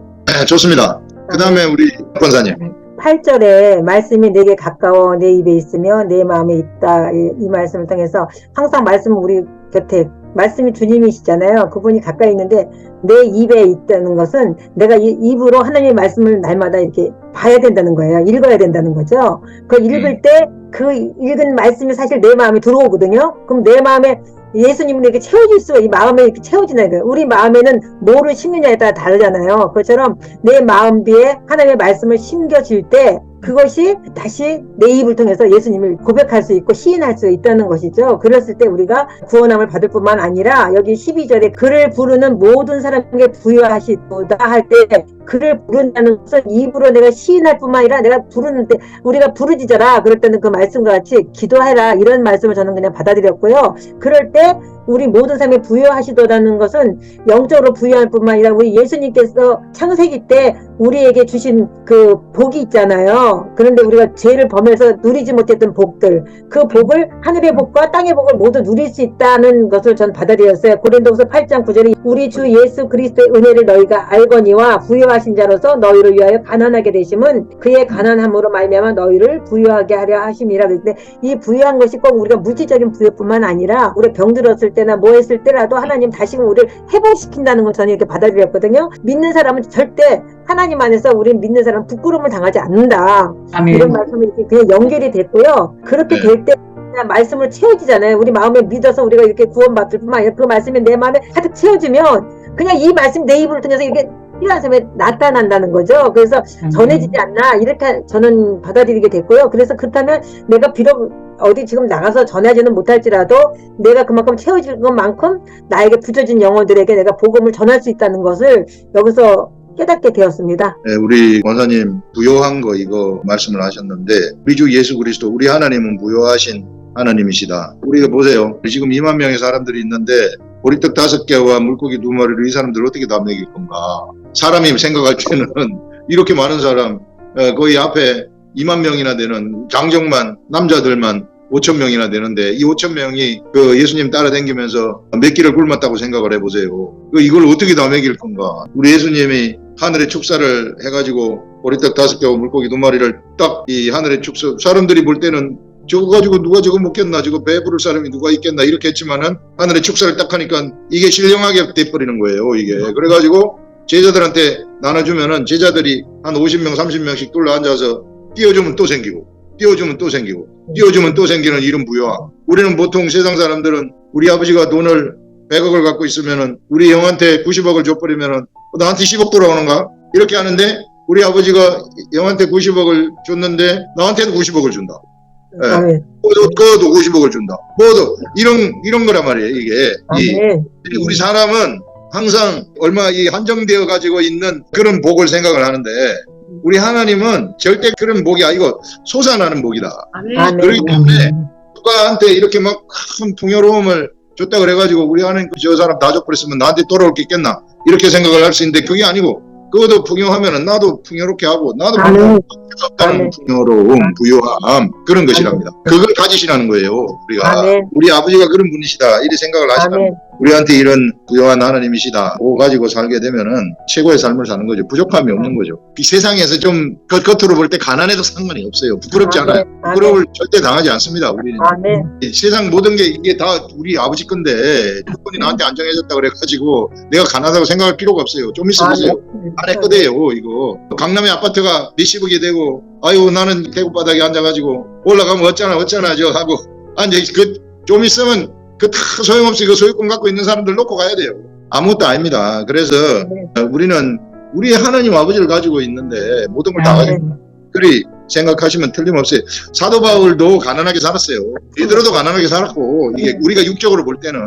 좋습니다. 그 다음에 우리 권사님. 8절에 말씀이 내게 가까워 내 입에 있으며 내 마음에 있다. 이 말씀을 통해서 항상 말씀은 우리 곁에 말씀이 주님이시잖아요. 그분이 가까이 있는데 내 입에 있다는 것은 내가 입으로 하나님의 말씀을 날마다 이렇게 봐야 된다는 거예요. 읽어야 된다는 거죠. 그 읽을 때 그 읽은 말씀이 사실 내 마음에 들어오거든요. 그럼 내 마음에 예수님은 이렇게 채워질 수가 이 마음에 이렇게 채워지는 거예요. 우리 마음에는 뭐를 심느냐에 따라 다르잖아요. 그것처럼 내 마음비에 하나님의 말씀을 심겨질 때 그것이 다시 내 입을 통해서 예수님을 고백할 수 있고 시인할 수 있다는 것이죠. 그랬을 때 우리가 구원함을 받을 뿐만 아니라 여기 12절에 그를 부르는 모든 사람에게 부여하시도다 할 때 그를 부른다는 것은 입으로 내가 시인할 뿐만 아니라 내가 부르는 때 우리가 부르짖어라 그럴 때는 그 말씀과 같이 기도해라 이런 말씀을 저는 그냥 받아들였고요. 그럴 때 우리 모든 사람에게 부여하시도라는 것은 영적으로 부여할 뿐만 아니라 우리 예수님께서 창세기 때 우리에게 주신 그 복이 있잖아요. 그런데 우리가 죄를 범해서 누리지 못했던 복들, 그 복을 하늘의 복과 땅의 복을 모두 누릴 수 있다는 것을 전 받아들였어요. 고린도후서 8장 9절에 우리 주 예수 그리스도의 은혜를 너희가 알거니와 부여하신 자로서 너희를 위하여 가난하게 되심은 그의 가난함으로 말미암아 너희를 부여하게 하려 하심이라. 그런데 이 부여한 것이 꼭 우리가 물질적인 부여뿐만 아니라 우리 병들었을 때나 뭐 했을 때라도 하나님 다시금 우리를 회복시킨다는 걸 저는 이렇게 받아들였거든요. 믿는 사람은 절대 하나님 안에서 우리는 믿는 사람은 부끄러움을 당하지 않는다. 아멘. 이런 말씀이 이렇게 그냥 연결이 됐고요. 그렇게 될 때 그냥 말씀으로 채워지잖아요. 우리 마음에 믿어서 우리가 이렇게 구원받을 뿐만 아니라 그 말씀이 내 마음에 가득 채워지면 그냥 이 말씀 내 입을 통해서 이렇게 필요한 사람에 나타난다는 거죠. 그래서 전해지지 않나 이렇게 저는 받아들이게 됐고요. 그래서 그렇다면 내가 비록 어디 지금 나가서 전하지는 못할지라도 내가 그만큼 채워질 것만큼 나에게 부져진 영혼들에게 내가 복음을 전할 수 있다는 것을 여기서 깨닫게 되었습니다. 네, 우리 권사님 부요한 거 이거 말씀을 하셨는데 우리 주 예수 그리스도 우리 하나님은 부요하신 하나님이시다. 우리가 보세요. 지금 2만 명의 사람들이 있는데 보리떡 5개와 물고기 2마리를 이 사람들 어떻게 다 먹일 건가. 사람이 생각할 때는 이렇게 많은 사람 거의 앞에 2만 명이나 되는 장정만 남자들만 5천 명이나 되는데 이 5천 명이 그 예수님 따라다니면서 몇 끼를 굶었다고 생각을 해보세요. 이걸 어떻게 다 먹일 건가. 우리 예수님이 하늘의 축사를 해가지고 보리떡 5개와 물고기 2마리를 딱 이 하늘의 축사 사람들이 볼 때는 저거 가지고 누가 저거 먹겠나, 저거 배부를 사람이 누가 있겠나 이렇게 했지만은 하늘의 축사를 딱 하니까 이게 신령하게 돼버리는 거예요. 이게 그래가지고 제자들한테 나눠주면은 제자들이 한 50명 30명씩 둘러 앉아서 띄워주면 또 생기고 띄워주면 또 생기고 띄워주면 또 생기는 이런 부요함. 우리는 보통 세상 사람들은 우리 아버지가 돈을 100억을 갖고 있으면은 우리 형한테 90억을 줘버리면은 나한테 10억 돌아오는가 이렇게 하는데 우리 아버지가 형한테 90억을 줬는데 나한테도 90억을 준다. 예. 그것도 90억을 준다. 뭐도 이런 거란 말이에요. 이게 우리 사람은 항상 얼마 이 한정되어 가지고 있는 그런 복을 생각을 하는데 우리 하나님은 절대 그런 복이 아니고 솟아나는 복이다. 그렇기 때문에 누가한테 이렇게 막 큰 풍요로움을 줬다 그래가지고 우리 하나님 저 사람 다 줘버렸으면 나한테 돌아올 게 있겠나 이렇게 생각을 할 수 있는데 그게 아니고 그것도 풍요하면은 나도 풍요롭게 하고 나도 없다는 풍요로움, 부요함 그런 것이랍니다. 그걸 가지시라는 거예요. 우리가 우리 아버지가 그런 분이시다 이렇게 생각을 하시면 우리한테 이런 부요한 하나님이시다 그거 가지고 살게 되면은 최고의 삶을 사는 거죠. 부족함이 없는 거죠. 이 세상에서 좀 겉으로 볼 때 가난해도 상관이 없어요. 부끄럽지 않아요. 부끄러움을 절대 당하지 않습니다. 우리는 이 세상 모든 게 이게 다 우리 아버지 건데 조건이 나한테 안정해졌다 그래가지고 내가 가난하다고 생각할 필요가 없어요. 좀 있어보세요. 안에 끄대요 이거. 강남의 아파트가 몇십억이 되고 아유 나는 대구바닥에 앉아가지고 올라가면 어쩌나 저 하고 앉아 좀 있으면 그 다 소용없이 그 소유권 갖고 있는 사람들 놓고 가야 돼요. 아무것도 아닙니다. 그래서 우리는 우리 하나님 아버지를 가지고 있는데 모든 걸 다 가지고 그리 생각하시면 틀림없어요. 사도 바울도 가난하게 살았어요. 베드로도 가난하게 살았고 이게 우리가 육적으로 볼 때는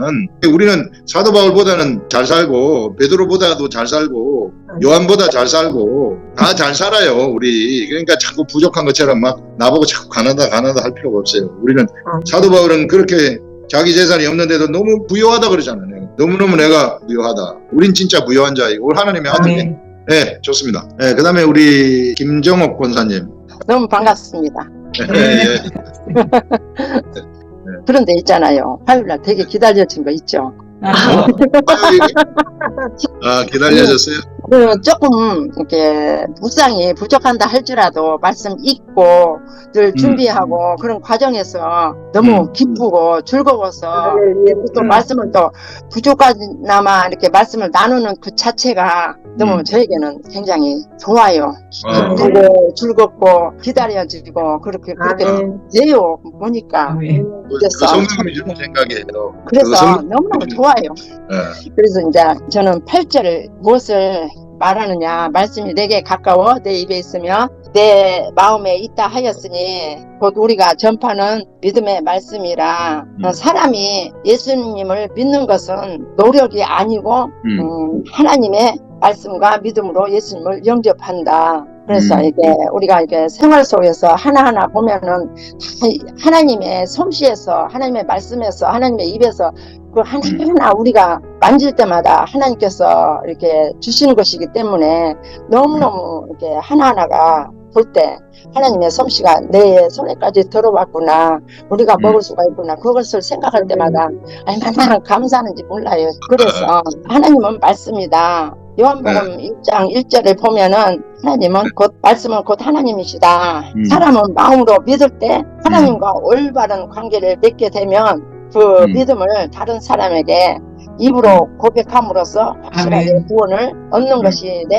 우리는 사도 바울보다는 잘 살고 베드로보다도 잘 살고 요한보다 잘 살고 다 잘 살아요. 우리 그러니까 자꾸 부족한 것처럼 막 나보고 자꾸 가난하다 할 필요가 없어요. 우리는 사도 바울은 그렇게 자기 재산이 없는데도 너무 부유하다 그러잖아요. 너무너무 내가 부유하다. 우린 진짜 부유한 자이고 하나님의 아들이. 네, 좋습니다. 네, 그 다음에 우리 김정옥 권사님. 너무 반갑습니다. 네. 그런 데 있잖아요. 화요일날 되게 기다려진 거 있죠. 기다려졌어요? 조금 이렇게 묵상이 부족한다 할지라도 말씀 읽고 늘 준비하고 그런 과정에서 너무 기쁘고 즐거워서 또 말씀을 또 부족하나마 이렇게 말씀을 나누는 그 자체가 너무 저에게는 굉장히 좋아요. 기쁘고 즐겁고 기다려지고 그렇게 돼요. 보니까 그래서 성령님이 주는 생각이에요. 그래서 너무너무 좋아요. 그래서 이제 저는 8절을 무엇을 말하느냐 말씀이 내게 가까워 내 입에 있으며 내 마음에 있다 하였으니 곧 우리가 전파는 믿음의 말씀이라 사람이 예수님을 믿는 것은 노력이 아니고 하나님의 말씀과 믿음으로 예수님을 영접한다. 그래서 이게 우리가 이게 생활 속에서 하나하나 보면은 하나님의 솜씨에서 하나님의 말씀에서 하나님의 입에서 그 하나하나 우리가 만질 때마다 하나님께서 이렇게 주시는 것이기 때문에 너무너무 이렇게 하나하나가 볼 때 하나님의 솜씨가 내 손에까지 들어왔구나 우리가 먹을 수가 있구나 그것을 생각할 때마다 얼마나 감사하는지 몰라요. 그래서 하나님은 말씀이다. 요한복음 1장 1절을 보면은 하나님은 곧 말씀은 곧 하나님이시다. 사람은 마음으로 믿을 때 하나님과 올바른 관계를 맺게 되면 그 믿음을 다른 사람에게 입으로 고백함으로써 확실하게 구원을 얻는 것인데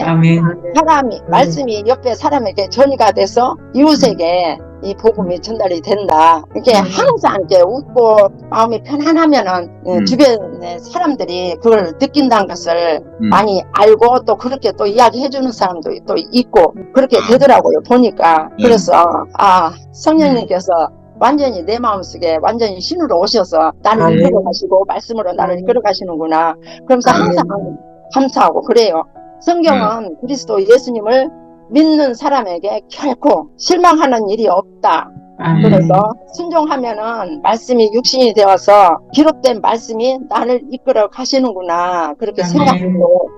사람이 말씀이 옆에 사람에게 전이가 돼서 이웃에게 이 복음이 전달이 된다. 이렇게 항상 이렇게 웃고 마음이 편안하면은 주변의 사람들이 그걸 느낀다는 것을 많이 알고 또 그렇게 또 이야기해 주는 사람도 또 있고 그렇게 되더라고요. 보니까. 그래서 성령님께서 완전히 내 마음속에 완전히 신으로 오셔서 나를 이끌어 가시고 말씀으로 나를 이끌어 가시는구나. 그러면서 항상 감사하고 그래요. 성경은 그리스도 예수님을 믿는 사람에게 결코 실망하는 일이 없다. 그래서 순종하면은 말씀이 육신이 되어서 기록된 말씀이 나를 이끌어 가시는구나 그렇게 생각하고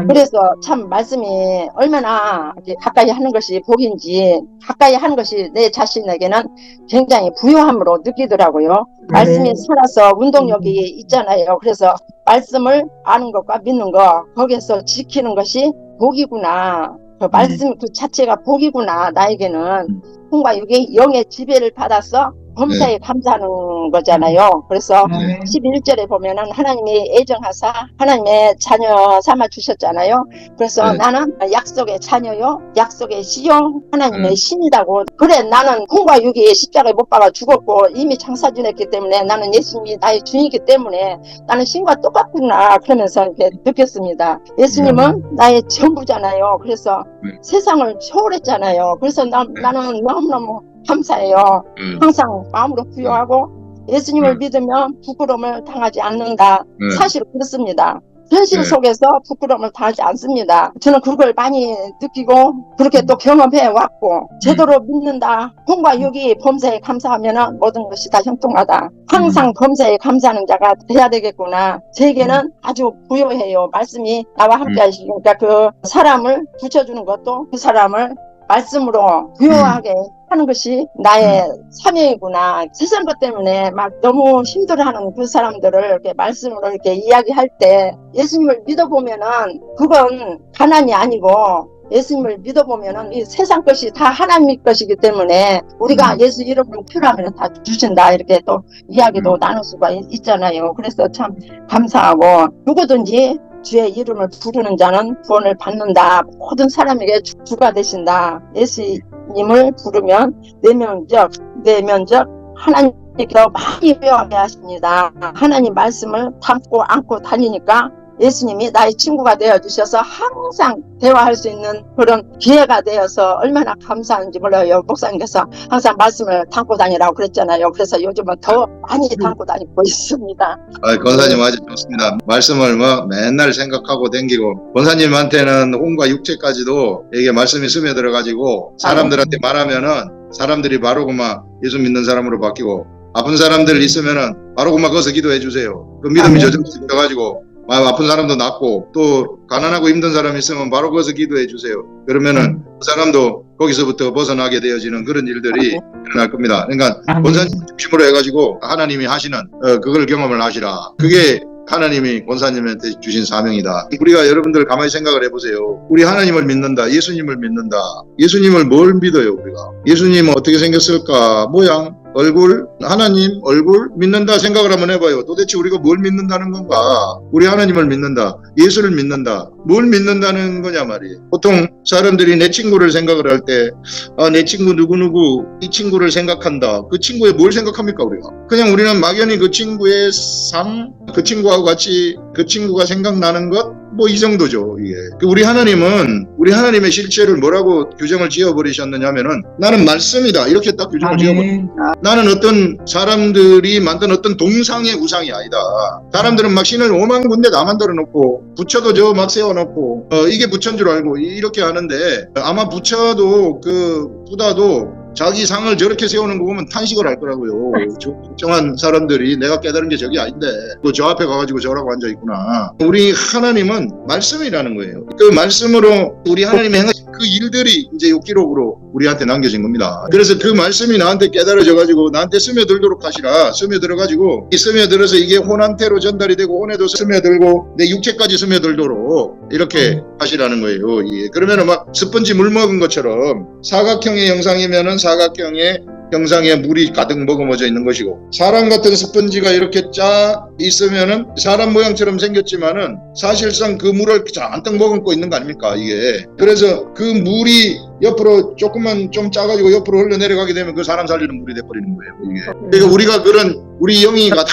그래서 참 말씀이 얼마나 가까이 하는 것이 복인지 가까이 하는 것이 내 자신에게는 굉장히 부요함으로 느끼더라고요. 말씀이 살아서 운동력이 있잖아요. 그래서 말씀을 아는 것과 믿는 것 거기에서 지키는 것이 복이구나. 그 말씀 그 자체가 복이구나. 나에게는 혼과 육이 영의 지배를 받아서 범사에 감사하는 거잖아요. 그래서 11절에 보면은 하나님이 애정하사 하나님의 자녀 삼아 주셨잖아요. 그래서 나는 약속의 자녀요, 약속의 씨요, 하나님의 신이라고. 그래 나는 혼과 육이 십자가에 못 박아 죽었고 이미 장사 지냈기 때문에 나는 예수님이 나의 주이기 때문에 나는 신과 똑같구나 그러면서 이렇게 느꼈습니다. 예수님은 나의 전부잖아요. 그래서 세상을 초월했잖아요. 그래서 나는 너무너무 감사해요. 항상 마음으로 부여하고 예수님을 믿으면 부끄러움을 당하지 않는다. 사실 그렇습니다. 현실 속에서 부끄러움을 당하지 않습니다. 저는 그걸 많이 느끼고 그렇게 또 경험해 왔고 제대로 믿는다. 혼과 육이 범사에 감사하면 모든 것이 다 형통하다. 항상 범사에 감사하는 자가 돼야 되겠구나. 제게는 아주 부여해요. 말씀이 나와 함께 하시니까 그 사람을 붙여주는 것도 그 사람을 말씀으로 부요하게 하는 것이 나의 사명이구나. 세상 것 때문에 막 너무 힘들어하는 그 사람들을 이렇게 말씀으로 이렇게 이야기할 때 예수님을 믿어보면은 그건 가난이 아니고 예수님을 믿어보면은 이 세상 것이 다 하나님 것이기 때문에 우리가 예수 이름으로 필요하면 다 주신다. 이렇게 또 이야기도 나눌 수가 있잖아요. 그래서 참 감사하고 누구든지 주의 이름을 부르는 자는 구원을 받는다. 모든 사람에게 주가 되신다. 예수님을 부르면 내면적 하나님께서 많이 배워하게 하십니다. 하나님 말씀을 담고 안고 다니니까 예수님이 나의 친구가 되어주셔서 항상 대화할 수 있는 그런 기회가 되어서 얼마나 감사한지 몰라요. 목사님께서 항상 말씀을 담고 다니라고 그랬잖아요. 그래서 요즘은 더 많이 담고 다니고 있습니다. 권사님 아주 좋습니다. 말씀을 맨날 생각하고 댕기고 권사님한테는 혼과 육체까지도 이게 말씀이 스며들어가지고 사람들한테 말하면은 사람들이 바로 그만 예수 믿는 사람으로 바뀌고 아픈 사람들 있으면은 바로 그만 거기서 기도해 주세요. 그 믿음이 저절로 아픈 사람도 낫고 또 가난하고 힘든 사람이 있으면 바로 거기서 기도해 주세요. 그러면은 그 사람도 거기서부터 벗어나게 되어지는 그런 일들이 일어날 겁니다. 그러니까 권사님 중심으로 해가지고 하나님이 하시는 그걸 경험을 하시라. 그게 하나님이 권사님한테 주신 사명이다. 우리가 여러분들 가만히 생각을 해보세요. 우리 하나님을 믿는다. 예수님을 믿는다. 예수님을 뭘 믿어요 우리가? 예수님은 어떻게 생겼을까? 모양, 얼굴, 하나님 얼굴 믿는다 생각을 한번 해봐요. 도대체 우리가 뭘 믿는다는 건가? 우리 하나님을 믿는다. 예수를 믿는다. 뭘 믿는다는 거냐 말이에요. 보통 사람들이 내 친구를 생각을 할 때 내 친구 누구누구 이 친구를 생각한다. 그 친구에 뭘 생각합니까 우리가? 그냥 우리는 막연히 그 친구의 삶, 그 친구하고 같이 그 친구가 생각나는 것 뭐 이 정도죠. 이게 우리 하나님은 우리 하나님의 실체를 뭐라고 규정을 지어버리셨느냐면은 나는 말씀이다 이렇게 딱 규정을 지어버립니다. 나는 어떤 사람들이 만든 어떤 동상의 우상이 아니다. 사람들은 막 신을 5만 군데 다 만들어 놓고 부처도 저 막 세워놓고 이게 부처인 줄 알고 이렇게 하는데 아마 부처도 그 부다도 자기 상을 저렇게 세우는 거 보면 탄식을 할 거라고요. 정한 사람들이 내가 깨달은 게 저게 아닌데 또 저 앞에 가가지고 저라고 앉아있구나. 우리 하나님은 말씀이라는 거예요. 그 말씀으로 우리 하나님이 행하신 그 일들이 이제 이 기록으로 우리한테 남겨진 겁니다. 그래서 그 말씀이 나한테 깨달아져가지고 나한테 스며들도록 하시라. 스며들어가지고 이 스며들어서 이게 혼한테로 전달이 되고 혼에도 스며들고 내 육체까지 스며들도록 이렇게 하시라는 거예요. 예. 그러면은 막 스펀지 물 먹은 것처럼 사각형의 형상이면은 사각형의 형상에 물이 가득 머금어져 있는 것이고 사람 같은 스펀지가 이렇게 짜 있으면은 사람 모양처럼 생겼지만은 사실상 그 물을 잔뜩 머금고 있는 거 아닙니까 이게. 그래서 그 물이 옆으로 조금만 좀 짜가지고 옆으로 흘러내려가게 되면 그 사람 살리는 물이 돼버리는 거예요 이게. 그러니까 우리가 그런 우리 영이가 다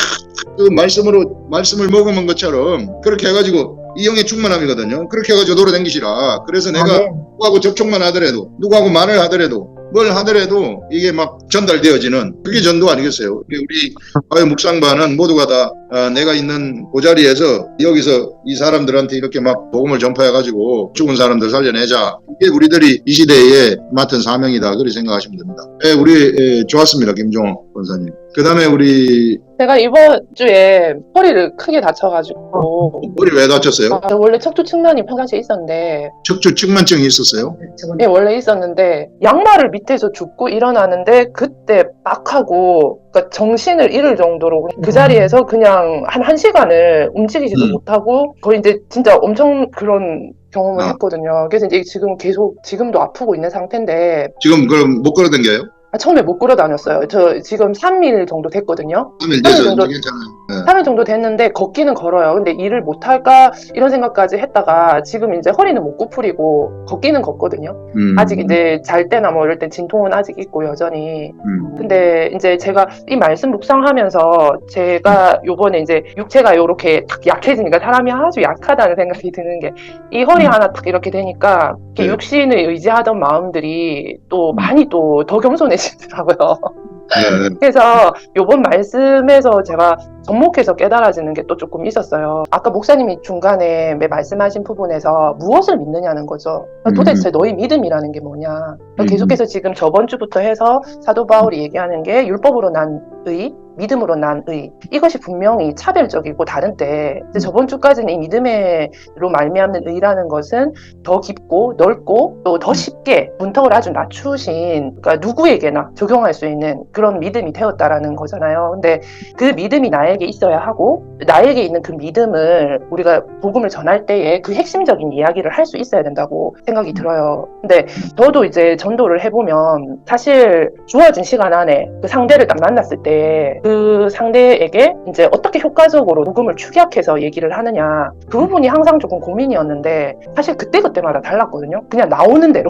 그 말씀을 머금은 것처럼 그렇게 해가지고 이 영의 충만함이거든요. 그렇게 해가지고 돌아다니시라. 그래서 내가 누구하고 접촉만 하더라도 누구하고 말을 하더라도 뭘 하더라도 이게 막 전달되어지는 그게 전도 아니겠어요? 우리 과외 묵상반은 모두가 다 내가 있는 그 자리에서 여기서 이 사람들한테 이렇게 막 복음을 전파해가지고 죽은 사람들 살려내자. 이게 우리들이 이 시대에 맡은 사명이다. 그렇게 생각하시면 됩니다. 우리 좋았습니다. 김종호 권사님. 그 다음에 우리 제가 이번 주에 허리를 크게 다쳐가지고 머리 왜 다쳤어요? 원래 척추 측만이 평상시에 있었는데 척추 측만증이 있었어요? 예, 원래 있었는데 양말을 밑에서 줍고 일어나는데 그때 막 하고 그러니까 정신을 잃을 정도로 그 자리에서 그냥 한 1시간을 움직이지도 못하고 거의 이제 진짜 엄청 그런 경험을 했거든요. 그래서 이제 지금 계속 지금도 아프고 있는 상태인데 지금 그럼 못 걸어댕겨요? 처음에 못 걸어 다녔어요. 저 지금 3일 정도 됐거든요. 3일 3일 정도, 괜찮아요. 네. 3일 정도 됐는데 걷기는 걸어요. 근데 일을 못 할까 이런 생각까지 했다가 지금 이제 허리는 못 구부리고 걷기는 걷거든요. 아직 이제 잘 때나 뭐 이럴 땐 진통은 아직 있고 여전히. 근데 이제 제가 이 말씀 묵상하면서 제가 요번에 이제 육체가 요렇게 딱 약해지니까 사람이 아주 약하다는 생각이 드는 게 이 허리 하나 딱 이렇게 되니까 이렇게 육신을 의지하던 마음들이 또 많이 또 더 겸손해지더라고요. 그래서 요번 말씀에서 제가 접목해서 깨달아지는 게 또 조금 있었어요. 아까 목사님이 중간에 말씀하신 부분에서 무엇을 믿느냐는 거죠. 도대체 너희 믿음이라는 게 뭐냐. 계속해서 지금 저번 주부터 해서 사도 바울이 얘기하는 게 율법으로 난 의, 믿음으로 난 의. 이것이 분명히 차별적이고 다른데 이제 저번 주까지는 이 믿음으로 말미암는 의라는 것은 더 깊고 넓고 또 더 쉽게 문턱을 아주 낮추신 그러니까 누구에게나 적용할 수 있는 그런 믿음이 되었다라는 거잖아요. 근데 그 믿음이 나에게 있어야 하고 나에게 있는 그 믿음을 우리가 복음을 전할 때에 그 핵심적인 이야기를 할 수 있어야 된다고 생각이 들어요. 근데 저도 이제 전도를 해보면 사실 주어진 시간 안에 그 상대를 딱 만났을 때 그 상대에게 이제 어떻게 효과적으로 복음을 축약해서 얘기를 하느냐 그 부분이 항상 조금 고민이었는데 사실 그때그때마다 달랐거든요. 그냥 나오는 대로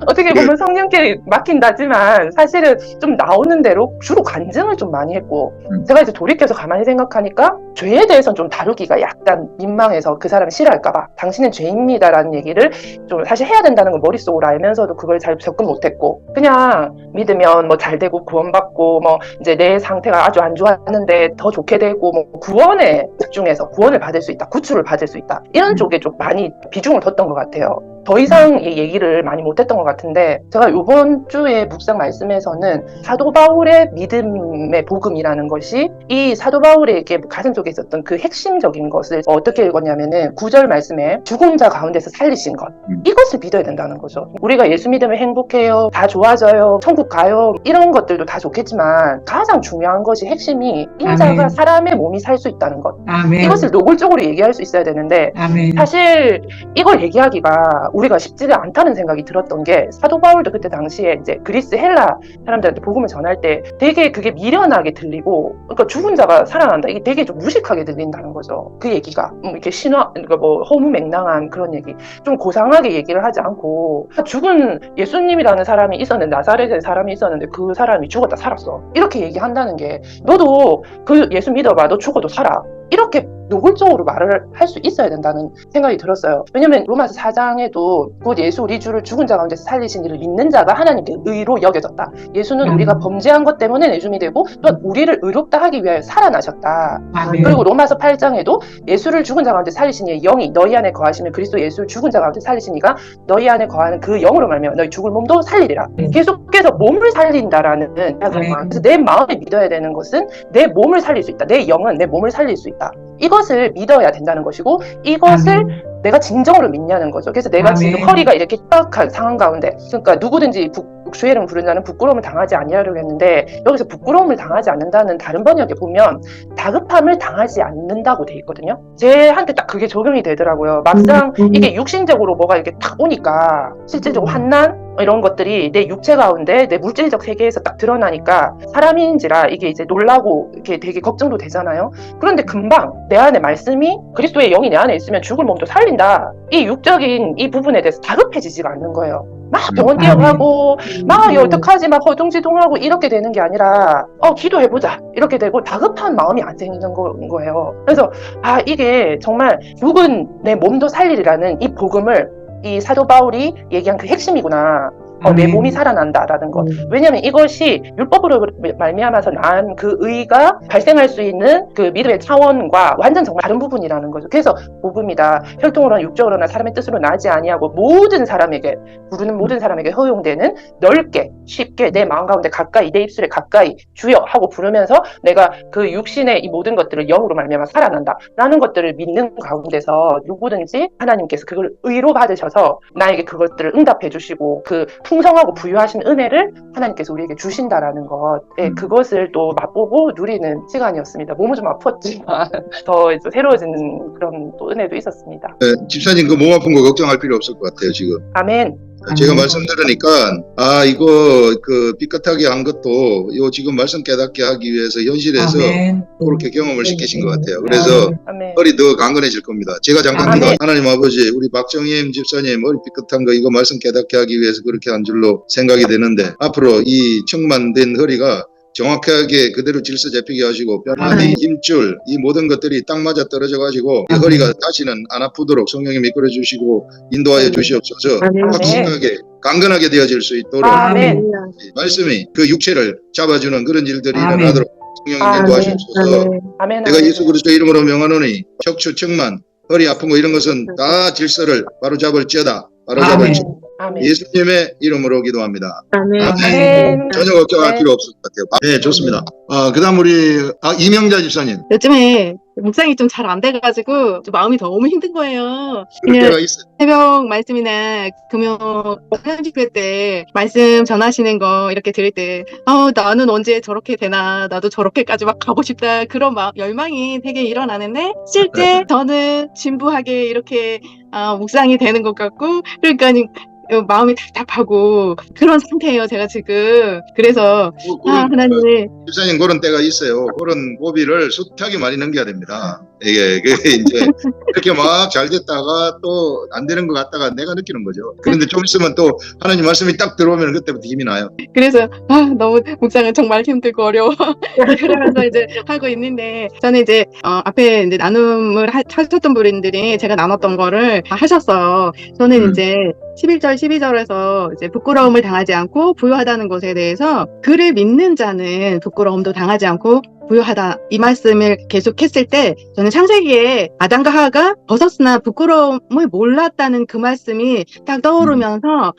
어떻게 보면 성령께 맡긴다지만 사실은 좀 나오는 대로 주로 간증을 좀 많이 했고 제가 이제 돌이켜서 가만히 생각하니까 죄에 대해서는 좀 다루기가 약간 민망해서 그 사람이 싫어할까봐 당신은 죄입니다라는 얘기를 좀 사실 해야 된다는 걸 머릿속으로 알면서도 그걸 잘 접근 못했고 그냥 믿으면 뭐 잘 되고 구원받고 뭐 이제 내 상태가 아주 안 좋았는데 더 좋게 되고 뭐 구원에 집중해서 구원을 받을 수 있다, 구출을 받을 수 있다 이런 쪽에 좀 많이 비중을 뒀던 것 같아요. 더 이상 얘기를 많이 못했던 것 같은데 제가 이번 주에 묵상 말씀에서는 사도 바울의 믿음의 복음이라는 것이 이 사도 바울에게 가슴 속에 있었던 그 핵심적인 것을 어떻게 읽었냐면은 9절 말씀에 죽은 자 가운데서 살리신 것 이것을 믿어야 된다는 거죠. 우리가 예수 믿으면 행복해요, 다 좋아져요, 천국 가요 이런 것들도 다 좋겠지만 가장 중요한 것이 핵심이 인자가 아멘. 사람의 몸이 살 수 있다는 것 아멘. 이것을 노골적으로 얘기할 수 있어야 되는데 아멘. 사실 이걸 얘기하기가 우리가 쉽지가 않다는 생각이 들었던 게 사도 바울도 그때 당시에 이제 그리스 헬라 사람들한테 복음을 전할 때 되게 그게 미련하게 들리고 그러니까 죽은 자가 살아난다 이게 되게 좀 무식하게 들린다는 거죠. 그 얘기가 이렇게 신화 그러니까 뭐 허무맹랑한 그런 얘기 좀 고상하게 얘기를 하지 않고 죽은 예수님이라는 사람이 있었는데 나사렛의 사람이 있었는데 그 사람이 죽었다 살았어 이렇게 얘기한다는 게 너도 그 예수 믿어봐 너 죽어도 살아 이렇게 노골적으로 말을 할 수 있어야 된다는 생각이 들었어요. 왜냐면 로마서 4장에도 곧 예수 우리 주를 죽은 자 가운데서 살리신 이를 믿는 자가 하나님께 의로 여겨졌다. 예수는 우리가 범죄한 것 때문에 예수 믿고 또 우리를 의롭다 하기 위하여 살아나셨다. 아멘. 그리고 로마서 8장에도 예수를 죽은 자 가운데 살리신 이의 영이 너희 안에 거하시면 그리스도 예수를 죽은 자 가운데 살리신 이가 너희 안에 거하는 그 영으로 말미암아 너희 죽을 몸도 살리리라. 계속해서 몸을 살린다라는 그래서 내 마음에 믿어야 되는 것은 내 몸을 살릴 수 있다. 내 영은 내 몸을 살릴 수 있다. 이것을 믿어야 된다는 것이고 이것을 아멘. 내가 진정으로 믿냐는 거죠. 그래서 내가 아멘. 지금 허리가 이렇게 딱한 상황 가운데 그러니까 누구든지 주의 이름 부르는 자는 부끄러움을 당하지 아니하려고 했는데 여기서 부끄러움을 당하지 않는다는 다른 번역에 보면 다급함을 당하지 않는다고 돼 있거든요. 쟤한테 딱 그게 적용이 되더라고요. 막상 이게 육신적으로 뭐가 이렇게 딱 오니까 실질적으로 환난 이런 것들이 내 육체 가운데 내 물질적 세계에서 딱 드러나니까 사람인지라 이게 이제 놀라고 이렇게 되게 걱정도 되잖아요. 그런데 금방 내 안에 말씀이 그리스도의 영이 내 안에 있으면 죽을 몸도 살린다. 이 육적인 이 부분에 대해서 다급해지지가 않는 거예요. 막 병원 뛰어가고 막 어떡하지 막 허둥지둥하고 이렇게 되는 게 아니라 기도해보자 이렇게 되고 다급한 마음이 안 생기는 거예요. 그래서 이게 정말 죽은 내 몸도 살리리라는 이 복음을 이 사도 바울이 얘기한 그 핵심이구나. 내 몸이 살아난다라는 것. 음. 왜냐하면 이것이 율법으로 말미암아서 난 그 의가 발생할 수 있는 그 믿음의 차원과 완전 정말 다른 부분이라는 거죠. 그래서 복음이다. 혈통으로나 육적으로나 사람의 뜻으로 나지 아니하고 모든 사람에게 부르는 모든 사람에게 허용되는 넓게 쉽게 내 마음 가운데 가까이 내 입술에 가까이 주여 하고 부르면서 내가 그 육신의 이 모든 것들을 영으로 말미암아 살아난다라는 것들을 믿는 가운데서 누구든지 하나님께서 그걸 의로 받으셔서 나에게 그것들을 응답해 주시고 그 풍성하고 부유하신 은혜를 하나님께서 우리에게 주신다라는 것, 그것을 또 맛보고 누리는 시간이었습니다. 몸은 좀 아팠지만 더 이제 새로워지는 그런 또 은혜도 있었습니다. 네, 집사님 그 몸 아픈 거 걱정할 필요 없을 것 같아요 지금. 아멘. 제가 말씀 들으니까 이거 그 삐끗하게 한 것도 요 지금 말씀 깨닫게 하기 위해서 현실에서 그렇게 경험을 시키신 것 같아요. 그래서 허리 더 강건해질 겁니다. 제가 잠깐 기도 하나님 아버지 우리 박정임 집사님 머리 삐끗한 거 이거 말씀 깨닫게 하기 위해서 그렇게 한 줄로 생각이 되는데 앞으로 이 척만된 허리가 정확하게 그대로 질서 잡히게 하시고 뼈마디, 힘줄 이 모든 것들이 딱 맞아 떨어져 가지고 이 허리가 다시는 안 아프도록 성령이 미끄러 주시고 인도하여 주시옵소서. 확실하게 강건하게 되어질 수 있도록 말씀이 그 육체를 잡아주는 그런 일들이 일어나도록 성령이 인도하시옵소서. 내가 예수 그리스도 이름으로 명하노니 척추, 척만, 허리 아픈 거 이런 것은 다 질서를 바로 잡을지어다. 바로 잡을지어다. 예수님의 이름으로 기도합니다. 아멘. 전혀 걱정할 필요 없을 것 같아요. 네, 좋습니다. 그 다음 우리 이명자 집사님. 요즘에 묵상이 좀 잘 안 돼가지고 좀 마음이 너무 힘든 거예요. 그럴 때가 있어요. 새벽 말씀이나 금요 집회 때 말씀 전하시는 거 이렇게 들을 때 나는 언제 저렇게 되나 나도 저렇게까지 막 가고 싶다 그런 열망이 되게 일어나는데 실제 저는 진부하게 이렇게 묵상이 되는 것 같고 그러니까 마음이 답답하고 그런 상태예요 제가 지금. 그래서 하나님 집사님 그런 때가 있어요. 그런 고비를 숱하게 많이 넘겨야 됩니다. 이게 이제 이렇게 막 잘 됐다가 또 안 되는 것 같다가 내가 느끼는 거죠. 그런데 좀 있으면 또 하나님 말씀이 딱 들어오면 그때부터 힘이 나요. 그래서 너무 묵상은 정말 힘들고 어려워. 그러면서 이제 하고 있는데 저는 이제 앞에 이제 나눔을 하셨던 분들이 제가 나눴던 거를 다 하셨어요. 저는 이제 11절 12절에서 이제 부끄러움을 당하지 않고 부유하다는 것에 대해서 그를 믿는 자는 부끄러움도 당하지 않고 부유하다 이 말씀을 계속했을 때 저는 창세기에 아담과 하와가 벗었으나 부끄러움을 몰랐다는 그 말씀이 딱 떠오르면서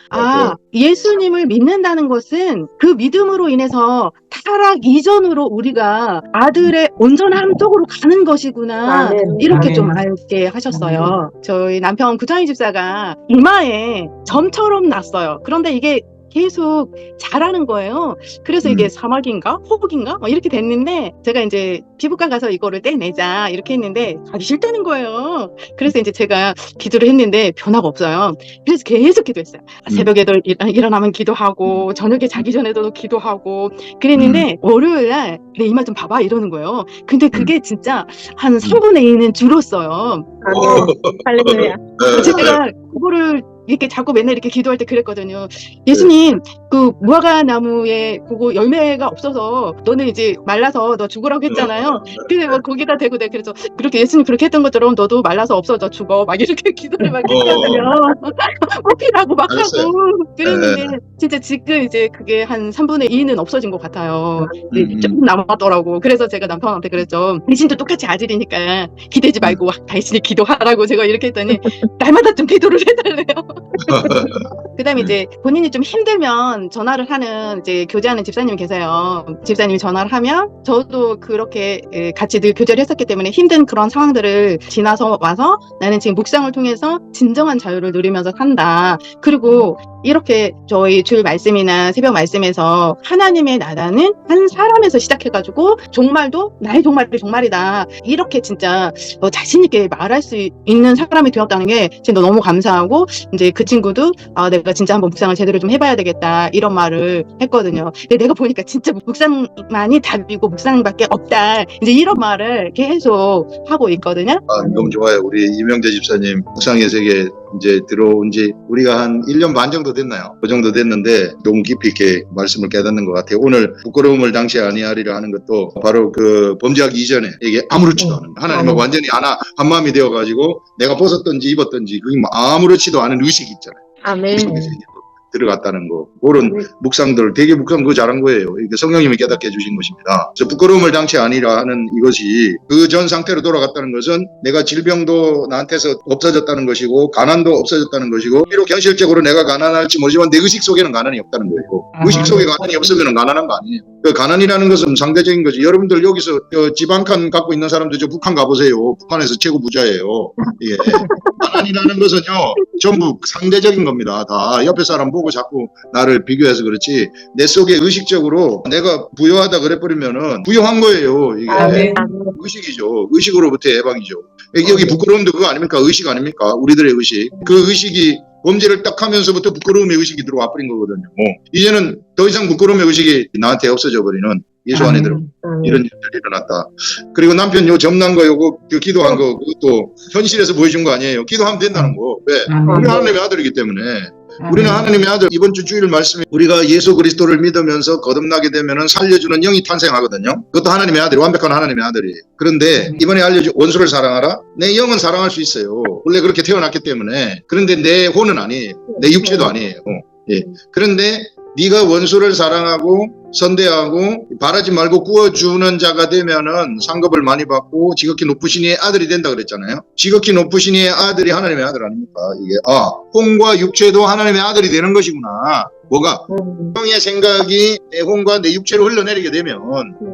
예수님을 믿는다는 것은 그 믿음으로 인해서 타락 이전으로 우리가 아들의 온전함 쪽으로 가는 것이구나 이렇게 좀 알게 하셨어요. 저희 남편 구창희 집사가 이마에 점처럼 났어요. 그런데 이게 계속 자라는 거예요. 그래서 이게 사막인가 호흡인가 이렇게 됐는데 제가 이제 피부과 가서 이거를 떼내자 이렇게 했는데 가기 싫다는 거예요. 그래서 이제 제가 기도를 했는데 변화가 없어요. 그래서 계속 기도했어요. 새벽에도 일어나면 기도하고 저녁에 자기 전에도 기도하고 그랬는데 월요일날 내 이마 좀 봐봐 이러는 거예요. 근데 그게 진짜 한 3분의 2는 줄었어요. 할렐루야. 제가 그거를 이렇게 자꾸 맨날 이렇게 기도할 때 그랬거든요. 예수님, 그 무화과 나무에 그거 열매가 없어서 너는 이제 말라서 너 죽으라고 했잖아요. 근데 막 거기다 대고 내가 그래서 그렇게 예수님 그렇게 했던 것처럼 너도 말라서 없어져 죽어. 막 이렇게 기도를 막 했거든요. 뽑히라고 막 하고 그랬는데 진짜 지금 이제 그게 한 3분의 2는 없어진 것 같아요. 조금 남았더라고. 그래서 제가 남편한테 그랬죠. 당신도 똑같이 아들이니까 기대지 말고 당신이 기도하라고 제가 이렇게 했더니 날마다 좀 기도를 해달래요. 그 다음에 이제 본인이 좀 힘들면 전화를 하는 이제 교제하는 집사님이 계세요. 집사님이 전화를 하면 저도 그렇게 같이 늘 교제를 했었기 때문에 힘든 그런 상황들을 지나서 와서 나는 지금 묵상을 통해서 진정한 자유를 누리면서 산다. 그리고 이렇게 저희 주일 말씀이나 새벽 말씀에서 하나님의 나라는 한 사람에서 시작해가지고 종말도 나의 종말이 종말이다. 이렇게 진짜 자신 있게 말할 수 있는 사람이 되었다는 게 진짜 너무 감사하고 이제 그 친구도 내가 진짜 한번 묵상을 제대로 좀 해봐야 되겠다 이런 말을 했거든요. 근데 내가 보니까 진짜 묵상만이 답이고 묵상밖에 없다. 이제 이런 말을 계속 하고 있거든요. 너무 좋아요. 우리 이명재 집사님 묵상의 세계 이제 들어온 지 우리가 한 1년 반 정도 됐나요? 그 정도 됐는데 너무 깊이 있게 말씀을 깨닫는 것 같아요. 오늘 부끄러움을 당시 아니하리라 하는 것도 바로 그 범죄하기 이전에 이게 아무렇지도 않은 하나님하고 완전히 한 마음이 되어가지고 내가 벗었든지 입었든지 그게 아무렇지도 않은 의식이 있잖아요. 아멘. 들어갔다는 거. 그런 묵상들, 되게 묵상 그거 잘한 거예요. 이게 성령님이 깨닫게 해주신 것입니다. 저 부끄러움을 당치 아니라 하는 이것이 그 전 상태로 돌아갔다는 것은 내가 질병도 나한테서 없어졌다는 것이고 가난도 없어졌다는 것이고 비록 현실적으로 내가 가난할지 모르지만 내 의식 속에는 가난이 없다는 거예요. 의식 속에 가난이 없으면 가난한 거 아니에요. 그 가난이라는 것은 상대적인 거지. 여러분들 여기서 집 한 칸 갖고 있는 사람들 저 북한 가보세요. 북한에서 최고 부자예요. 예. 가난이라는 것은요 전부 상대적인 겁니다. 다 옆에 사람 보고 자꾸 나를 비교해서 그렇지 내 속에 의식적으로 내가 부유하다 그래버리면은 부유한 거예요. 이게 의식이죠. 의식으로부터 해방이죠. 여기 부끄러움도 그거 아닙니까? 의식 아닙니까? 우리들의 의식. 그 의식이 범죄를 딱 하면서부터 부끄러움의 의식이 들어와 버린 거거든요. 이제는 더 이상 부끄러움의 의식이 나한테 없어져 버리는 예수 안에 들어 이런 일들이 일어났다. 그리고 남편 요 점난 거 요거 기도한 거 그것도 현실에서 보여준 거 아니에요. 기도하면 된다는 거. 왜? 우리는 하나님의 아들이기 때문에. 우리는 하나님의 아들. 이번 주 주일 말씀에 우리가 예수 그리스도를 믿으면서 거듭나게 되면은 살려주는 영이 탄생하거든요. 그것도 하나님의 아들이 완벽한 하나님의 아들이에요. 그런데 이번에 알려준 원수를 사랑하라. 내 영은 사랑할 수 있어요. 원래 그렇게 태어났기 때문에. 그런데 내 혼은 아니에요. 내 육체도 아니에요. 예. 그런데 네가 원수를 사랑하고 선대하고 바라지 말고 구워주는 자가 되면은 상급을 많이 받고 지극히 높으신 이의 아들이 된다 그랬잖아요. 지극히 높으신 이의 아들이 하나님의 아들 아닙니까? 이게 혼과 육체도 하나님의 아들이 되는 것이구나. 뭐가? 형의 생각이 내 혼과 내 육체로 흘러내리게 되면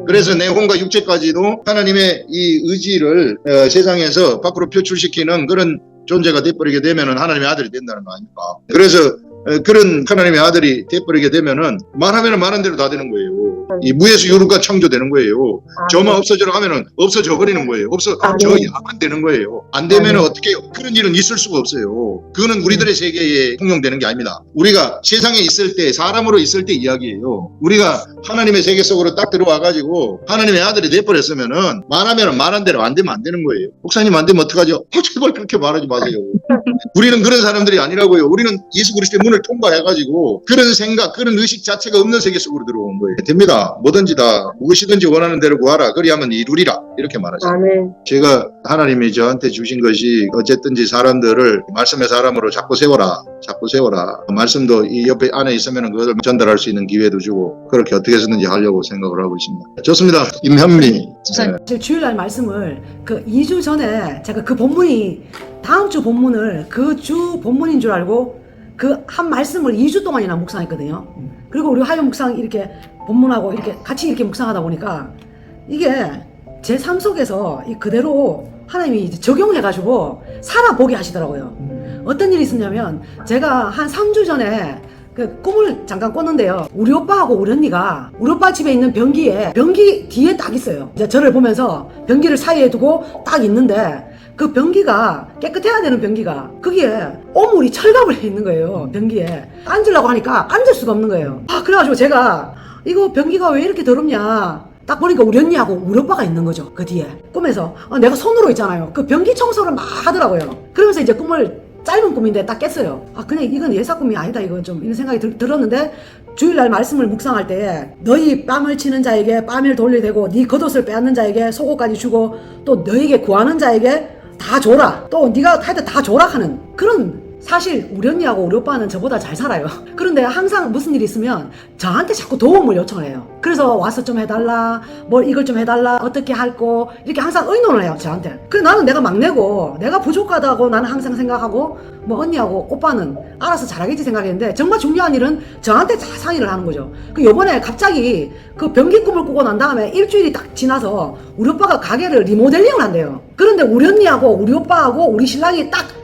그래서 내 혼과 육체까지도 하나님의 이 의지를 세상에서 밖으로 표출시키는 그런 존재가 돼버리게 되면은 하나님의 아들이 된다는 거 아닙니까? 그래서 그런 하나님의 아들이 돼버리게 되면은 말하면 말한 대로 다 되는 거예요. 이 무에서 유루가 창조되는 거예요. 저만 없어져라 하면은 없어져 버리는 거예요. 저야만 되는 거예요. 안 되면은 어떻게 해요? 그런 일은 있을 수가 없어요. 그거는 우리들의 세계에 통용되는 게 아닙니다. 우리가 세상에 있을 때 사람으로 있을 때 이야기예요. 우리가 하나님의 세계 속으로 딱 들어와 가지고 하나님의 아들이 돼버렸으면은 말하면은 말한 대로 안 되면 안 되는 거예요. 목사님 안 되면 어떡하죠? 제발 그렇게 말하지 마세요. 우리는 그런 사람들이 아니라고요. 우리는 예수 그리스도의 문을 통과해가지고 그런 생각, 그런 의식 자체가 없는 세계 속으로 들어온 거예요. 됩니다. 뭐든지 다 무엇이든지 원하는 대로 구하라. 그리하면 이루리라. 이렇게 말하죠. 제가 하나님이 저한테 주신 것이 어쨌든지 사람들을 말씀의 사람으로 자꾸 세워라. 자꾸 세워라. 말씀도 이 옆에 안에 있으면 그것을 전달할 수 있는 기회도 주고 그렇게 어떻게 해서든지 하려고 생각을 하고 있습니다. 좋습니다. 임현미. 지금 주일날 말씀을 그 2주 전에 제가 그 본문이 다음 주 본문을 그 주 본문인 줄 알고 그 한 말씀을 2주 동안이나 묵상했거든요. 그리고 우리 화요 묵상 이렇게 본문하고 이렇게 같이 이렇게 묵상하다 보니까 이게 제 삶 속에서 그대로 하나님이 이제 적용해가지고 살아보게 하시더라고요. 어떤 일이 있었냐면 제가 한 3주 전에 그 꿈을 잠깐 꿨는데요. 우리 오빠하고 우리 언니가 우리 오빠 집에 있는 변기 뒤에 딱 있어요. 이제 저를 보면서 변기를 사이에 두고 딱 있는데 그 변기가 깨끗해야 되는 변기가 거기에 오물이 철갑을 해 있는 거예요. 변기에 앉으려고 하니까 앉을 수가 없는 거예요. 그래가지고 제가 이거 변기가 왜 이렇게 더럽냐 딱 보니까 우리 언니하고 우리 오빠가 있는 거죠. 그 뒤에 꿈에서 내가 손으로 있잖아요. 그 변기 청소를 막 하더라고요. 그러면서 이제 꿈을 짧은 꿈인데 딱 깼어요. 그냥 이건 예사 꿈이 아니다. 이건 좀 이런 생각이 들었는데 주일날 말씀을 묵상할 때 너희 뺨을 치는 자에게 뺨을 돌려대고 네 겉옷을 빼앗는 자에게 속옷까지 주고 또 너에게 구하는 자에게 다 줘라. 또 네가 하여튼 다 줘라 하는 그런 사실 우리 언니하고 우리 오빠는 저보다 잘 살아요. 그런데 항상 무슨 일이 있으면 저한테 자꾸 도움을 요청을 해요. 그래서 와서 좀 해달라, 뭘 이걸 좀 해달라, 어떻게 할거 이렇게 항상 의논을 해요 저한테. 그래서 나는 내가 막내고 내가 부족하다고 나는 항상 생각하고 뭐 언니하고 오빠는 알아서 잘하겠지 생각했는데 정말 중요한 일은 저한테 다 상의를 하는 거죠. 요번에 갑자기 그 변기 꿈을 꾸고 난 다음에 일주일이 딱 지나서 우리 오빠가 가게를 리모델링을 한대요. 그런데 우리 언니하고 우리 오빠하고 우리 신랑이 딱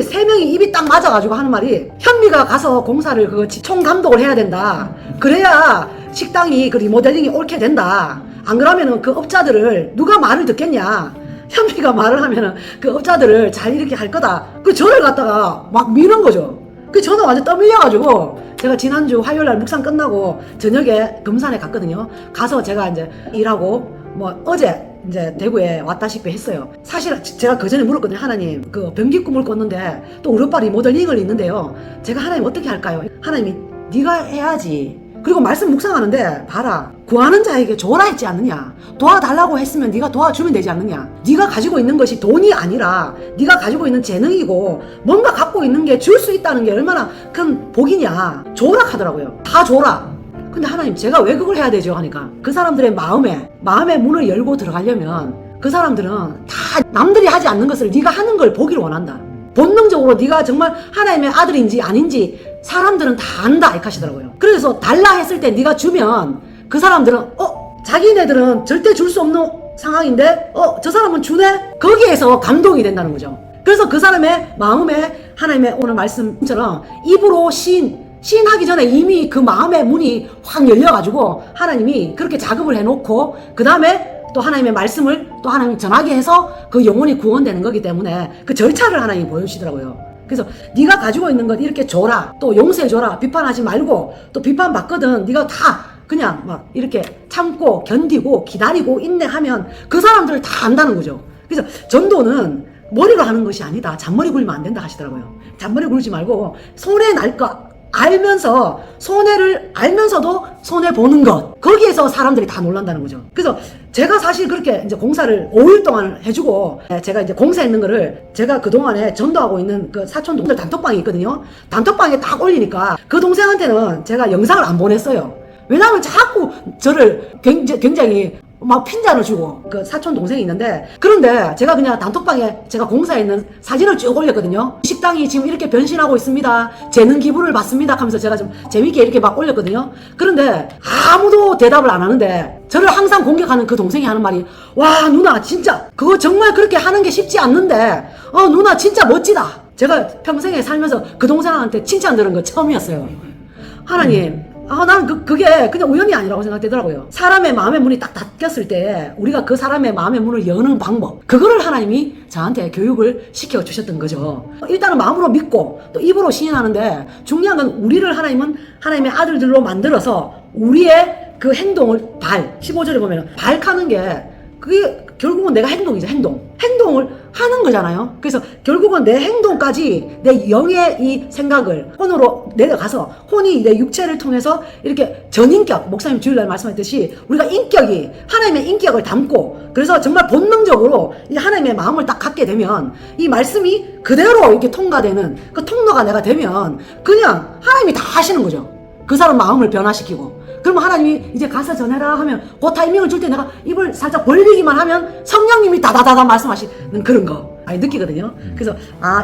세 명이 입이 딱 맞아가지고 하는 말이 현미가 가서 공사를 그거 총감독을 해야 된다. 그래야 식당이 그 리모델링이 옳게 된다. 안 그러면은 그 업자들을 누가 말을 듣겠냐. 현미가 말을 하면은 그 업자들을 잘 이렇게 할 거다. 저를 갖다가 막 미는 거죠. 저는 완전 떠밀려가지고 제가 지난주 화요일날 묵상 끝나고 저녁에 금산에 갔거든요. 가서 제가 이제 일하고 뭐 어제 이제 대구에 왔다시피 했어요. 사실 제가 그 전에 물었거든요. 하나님 그 변기 꿈을 꿨는데 또 우리 오빠 리모델링을 있는데요. 제가 하나님 어떻게 할까요? 하나님이 네가 해야지. 그리고 말씀 묵상하는데 봐라, 구하는 자에게 줘라 했지 않느냐, 도와달라고 했으면 네가 도와주면 되지 않느냐. 네가 가지고 있는 것이 돈이 아니라 네가 가지고 있는 재능이고 뭔가 갖고 있는 게 줄 수 있다는 게 얼마나 큰 복이냐. 줘라 하더라고요. 다 줘라. 근데 하나님, 제가 왜 그걸 해야 되죠 하니까, 그 사람들의 마음의 문을 열고 들어가려면 그 사람들은 다 남들이 하지 않는 것을 네가 하는 걸 보기를 원한다. 본능적으로 네가 정말 하나님의 아들인지 아닌지 사람들은 다 안다 이렇게 하시더라고요. 그래서 달라 했을 때 네가 주면 그 사람들은 자기네들은 절대 줄 수 없는 상황인데 저 사람은 주네? 거기에서 감동이 된다는 거죠. 그래서 그 사람의 마음에 하나님의 오늘 말씀처럼 입으로 시인하기 전에 이미 그 마음의 문이 확 열려가지고 하나님이 그렇게 작업을 해놓고 그 다음에 또 하나님의 말씀을 또 하나님이 전하게 해서 그 영혼이 구원되는 거기 때문에 그 절차를 하나님이 보여주시더라고요. 그래서 네가 가지고 있는 것 이렇게 줘라, 또 용서해줘라, 비판하지 말고, 또 비판받거든 네가 다 그냥 막 이렇게 참고 견디고 기다리고 인내하면 그 사람들을 다 안다는 거죠. 그래서 전도는 머리로 하는 것이 아니다. 잔머리 굴면 안 된다 하시더라고요. 잔머리 굴지 말고 손해 날 거 알면서, 손해를 알면서도 손해 보는 것, 거기에서 사람들이 다 놀란다는 거죠. 그래서 제가 사실 그렇게 이제 공사를 5일 동안 해주고, 제가 이제 공사했는 거를 제가 그동안에 전도하고 있는 그 사촌 동생 단톡방이 있거든요. 단톡방에 딱 올리니까 그 동생한테는 제가 영상을 안 보냈어요. 왜냐하면 자꾸 저를 굉장히 막 핀잔을 주고, 그 사촌 동생이 있는데, 그런데 제가 그냥 단톡방에 제가 공사에 있는 사진을 쭉 올렸거든요. 식당이 지금 이렇게 변신하고 있습니다, 재능 기부를 받습니다 하면서 제가 좀 재밌게 이렇게 막 올렸거든요. 그런데 아무도 대답을 안 하는데 저를 항상 공격하는 그 동생이 하는 말이, 와 누나 진짜 그거 정말 그렇게 하는 게 쉽지 않는데 누나 진짜 멋지다. 제가 평생에 살면서 그 동생한테 칭찬 들은 거 처음이었어요. 하나님, 나는 그게 그냥 우연이 아니라고 생각되더라고요. 사람의 마음의 문이 딱 닫혔을 때 우리가 그 사람의 마음의 문을 여는 방법, 그거를 하나님이 저한테 교육을 시켜주셨던 거죠. 일단은 마음으로 믿고 또 입으로 시인하는데, 중요한 건 우리를 하나님은 하나님의 아들들로 만들어서 우리의 그 행동을 15절에 보면 발하는 게, 그게 결국은 내가 행동이죠. 행동을 하는 거잖아요. 그래서 결국은 내 행동까지 내 영의 이 생각을 혼으로 내려가서, 혼이 내 육체를 통해서 이렇게 전인격, 목사님 주일날 말씀하셨듯이 우리가 하나님의 인격을 담고, 그래서 정말 본능적으로 이 하나님의 마음을 딱 갖게 되면 이 말씀이 그대로 이렇게 통과되는 그 통로가 내가 되면 그냥 하나님이 다 하시는 거죠. 그 사람 마음을 변화시키고. 그러면 하나님이 이제 가서 전해라 하면 그 타이밍을 줄 때 내가 입을 살짝 벌리기만 하면 성령님이 다다다다 말씀하시는 그런 거 느끼거든요. 그래서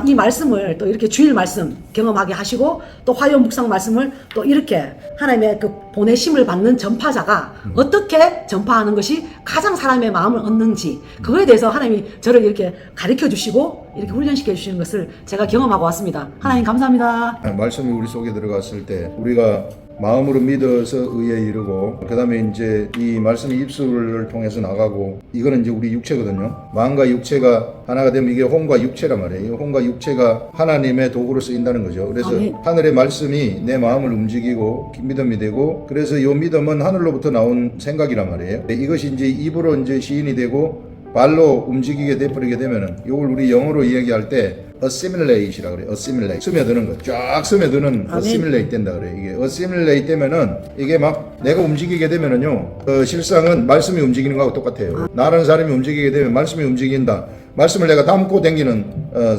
이 말씀을 또 이렇게 주일 말씀 경험하게 하시고, 또 화요 묵상 말씀을 또 이렇게 하나님의 그 보내심을 받는 전파자가 어떻게 전파하는 것이 가장 사람의 마음을 얻는지, 그거에 대해서 하나님이 저를 이렇게 가르쳐 주시고 이렇게 훈련시켜 주시는 것을 제가 경험하고 왔습니다. 하나님 감사합니다. 말씀이 우리 속에 들어갔을 때 우리가 마음으로 믿어서 의에 이르고, 그 다음에 이제 이 말씀이 입술을 통해서 나가고, 이거는 이제 우리 육체거든요. 마음과 육체가 하나가 되면 이게 혼과 육체란 말이에요. 혼과 육체가 하나님의 도구로 쓰인다는 거죠. 그래서 하늘의 말씀이 내 마음을 움직이고 믿음이 되고, 그래서 이 믿음은 하늘로부터 나온 생각이란 말이에요. 이것이 이제 입으로 이제 시인이 되고 발로 움직이게 돼버리게 되면은, 이걸 우리 영어로 이야기할 때 assimilate이라고 그래요. assimilate. 스며드는 거. 쫙 스며드는 assimilate 된다 그래요. 이게 assimilate 되면은, 이게 막 내가 움직이게 되면은요, 실상은 말씀이 움직이는 거하고 똑같아요. 나라는 사람이 움직이게 되면 말씀이 움직인다. 말씀을 내가 담고 댕기는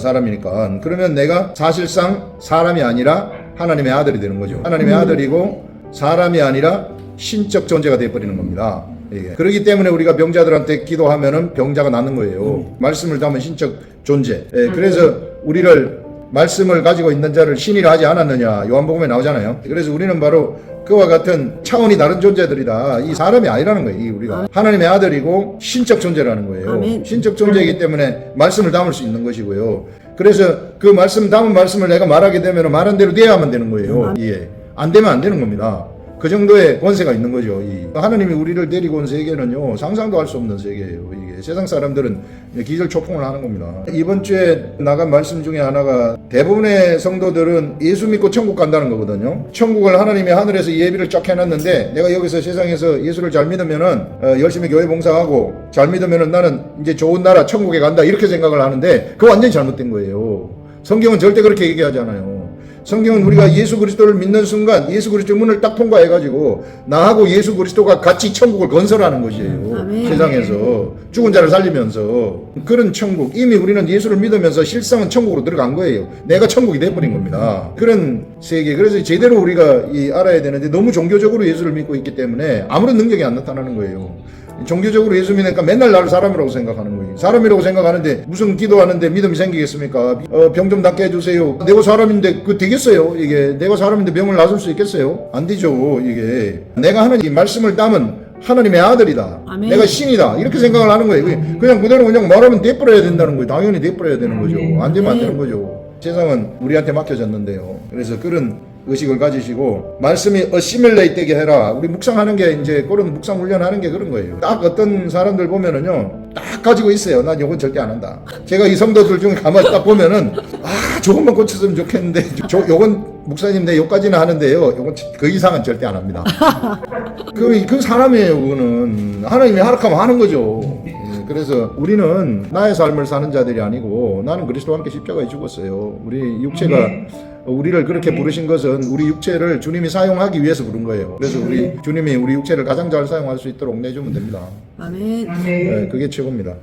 사람이니까. 그러면 내가 사실상 사람이 아니라 하나님의 아들이 되는 거죠. 하나님의 아들이고 사람이 아니라 신적 존재가 되어버리는 겁니다. 예. 그렇기 때문에 우리가 병자들한테 기도하면은 병자가 낫는 거예요. 말씀을 담은 신적 존재. 예. 그래서 우리를 말씀을 가지고 있는 자를 신이라 하지 않았느냐, 요한복음에 나오잖아요. 그래서 우리는 바로 그와 같은 차원이 다른 존재들이다. 이 사람이 아니라는 거예요. 이 우리가 하나님의 아들이고 신적 존재라는 거예요. 신적 존재이기 때문에 말씀을 담을 수 있는 것이고요. 그래서 그 말씀 담은 말씀을 내가 말하게 되면 말한 대로 돼야만 되는 거예요. 예. 안 되면 안 되는 겁니다. 그 정도의 권세가 있는 거죠. 하나님이 우리를 데리고 온 세계는요, 상상도 할 수 없는 세계예요. 이게 세상 사람들은 기절초풍을 하는 겁니다. 이번 주에 나간 말씀 중에 하나가, 대부분의 성도들은 예수 믿고 천국 간다는 거거든요. 천국을 하나님이 하늘에서 예비를 쫙 해놨는데, 내가 여기서 세상에서 예수를 잘 믿으면은 열심히 교회 봉사하고 잘 믿으면은 나는 이제 좋은 나라 천국에 간다, 이렇게 생각을 하는데, 그거 완전히 잘못된 거예요. 성경은 절대 그렇게 얘기하지 않아요. 성경은 우리가 예수 그리스도를 믿는 순간 예수 그리스도 문을 딱 통과해가지고 나하고 예수 그리스도가 같이 천국을 건설하는 것이에요. 아멘. 세상에서 죽은 자를 살리면서 그런 천국, 이미 우리는 예수를 믿으면서 실상은 천국으로 들어간 거예요. 내가 천국이 돼버린 겁니다. 그런 세계. 그래서 제대로 우리가 알아야 되는데 너무 종교적으로 예수를 믿고 있기 때문에 아무런 능력이 안 나타나는 거예요. 종교적으로 예수 믿으니까 맨날 나를 사람이라고 생각하는 거예요. 사람이라고 생각하는데 무슨 기도하는데 믿음이 생기겠습니까? 병 좀 낫게 해주세요. 내가 사람인데 그거 되겠어요? 이게 내가 사람인데 병을 낫을 수 있겠어요? 안 되죠. 이게 내가 하는 이 말씀을 담은 하나님의 아들이다. 아멘. 내가 신이다. 이렇게 생각을 하는 거예요. 그냥 그대로 그냥 말하면 내버려야 된다는 거예요. 당연히 내버려야 되는 거죠. 안 되면 안 되는 거죠. 세상은 우리한테 맡겨졌는데요. 그래서 그런 의식을 가지시고 말씀이 어시밀레이트 되게 해라. 우리 묵상하는 게 이제 그런 묵상 훈련하는 게 그런 거예요. 딱 어떤 사람들 보면은요, 딱 가지고 있어요. 난 요건 절대 안 한다. 제가 이 성도들 중에 가만히 딱 보면은 조금만 고쳤으면 좋겠는데 요건 목사님 내 요까지는 하는데요. 요건 그 이상은 절대 안 합니다. 그 사람이에요. 그거는 하나님이 하락하면 하는 거죠. 그래서 우리는 나의 삶을 사는 자들이 아니고 나는 그리스도와 함께 십자가에 죽었어요. 우리 육체가 우리를 그렇게 부르신 것은 우리 육체를 주님이 사용하기 위해서 부른 거예요. 그래서 주님이 우리 육체를 가장 잘 사용할 수 있도록 내주면 됩니다. 아멘. 네, 그게 최고입니다.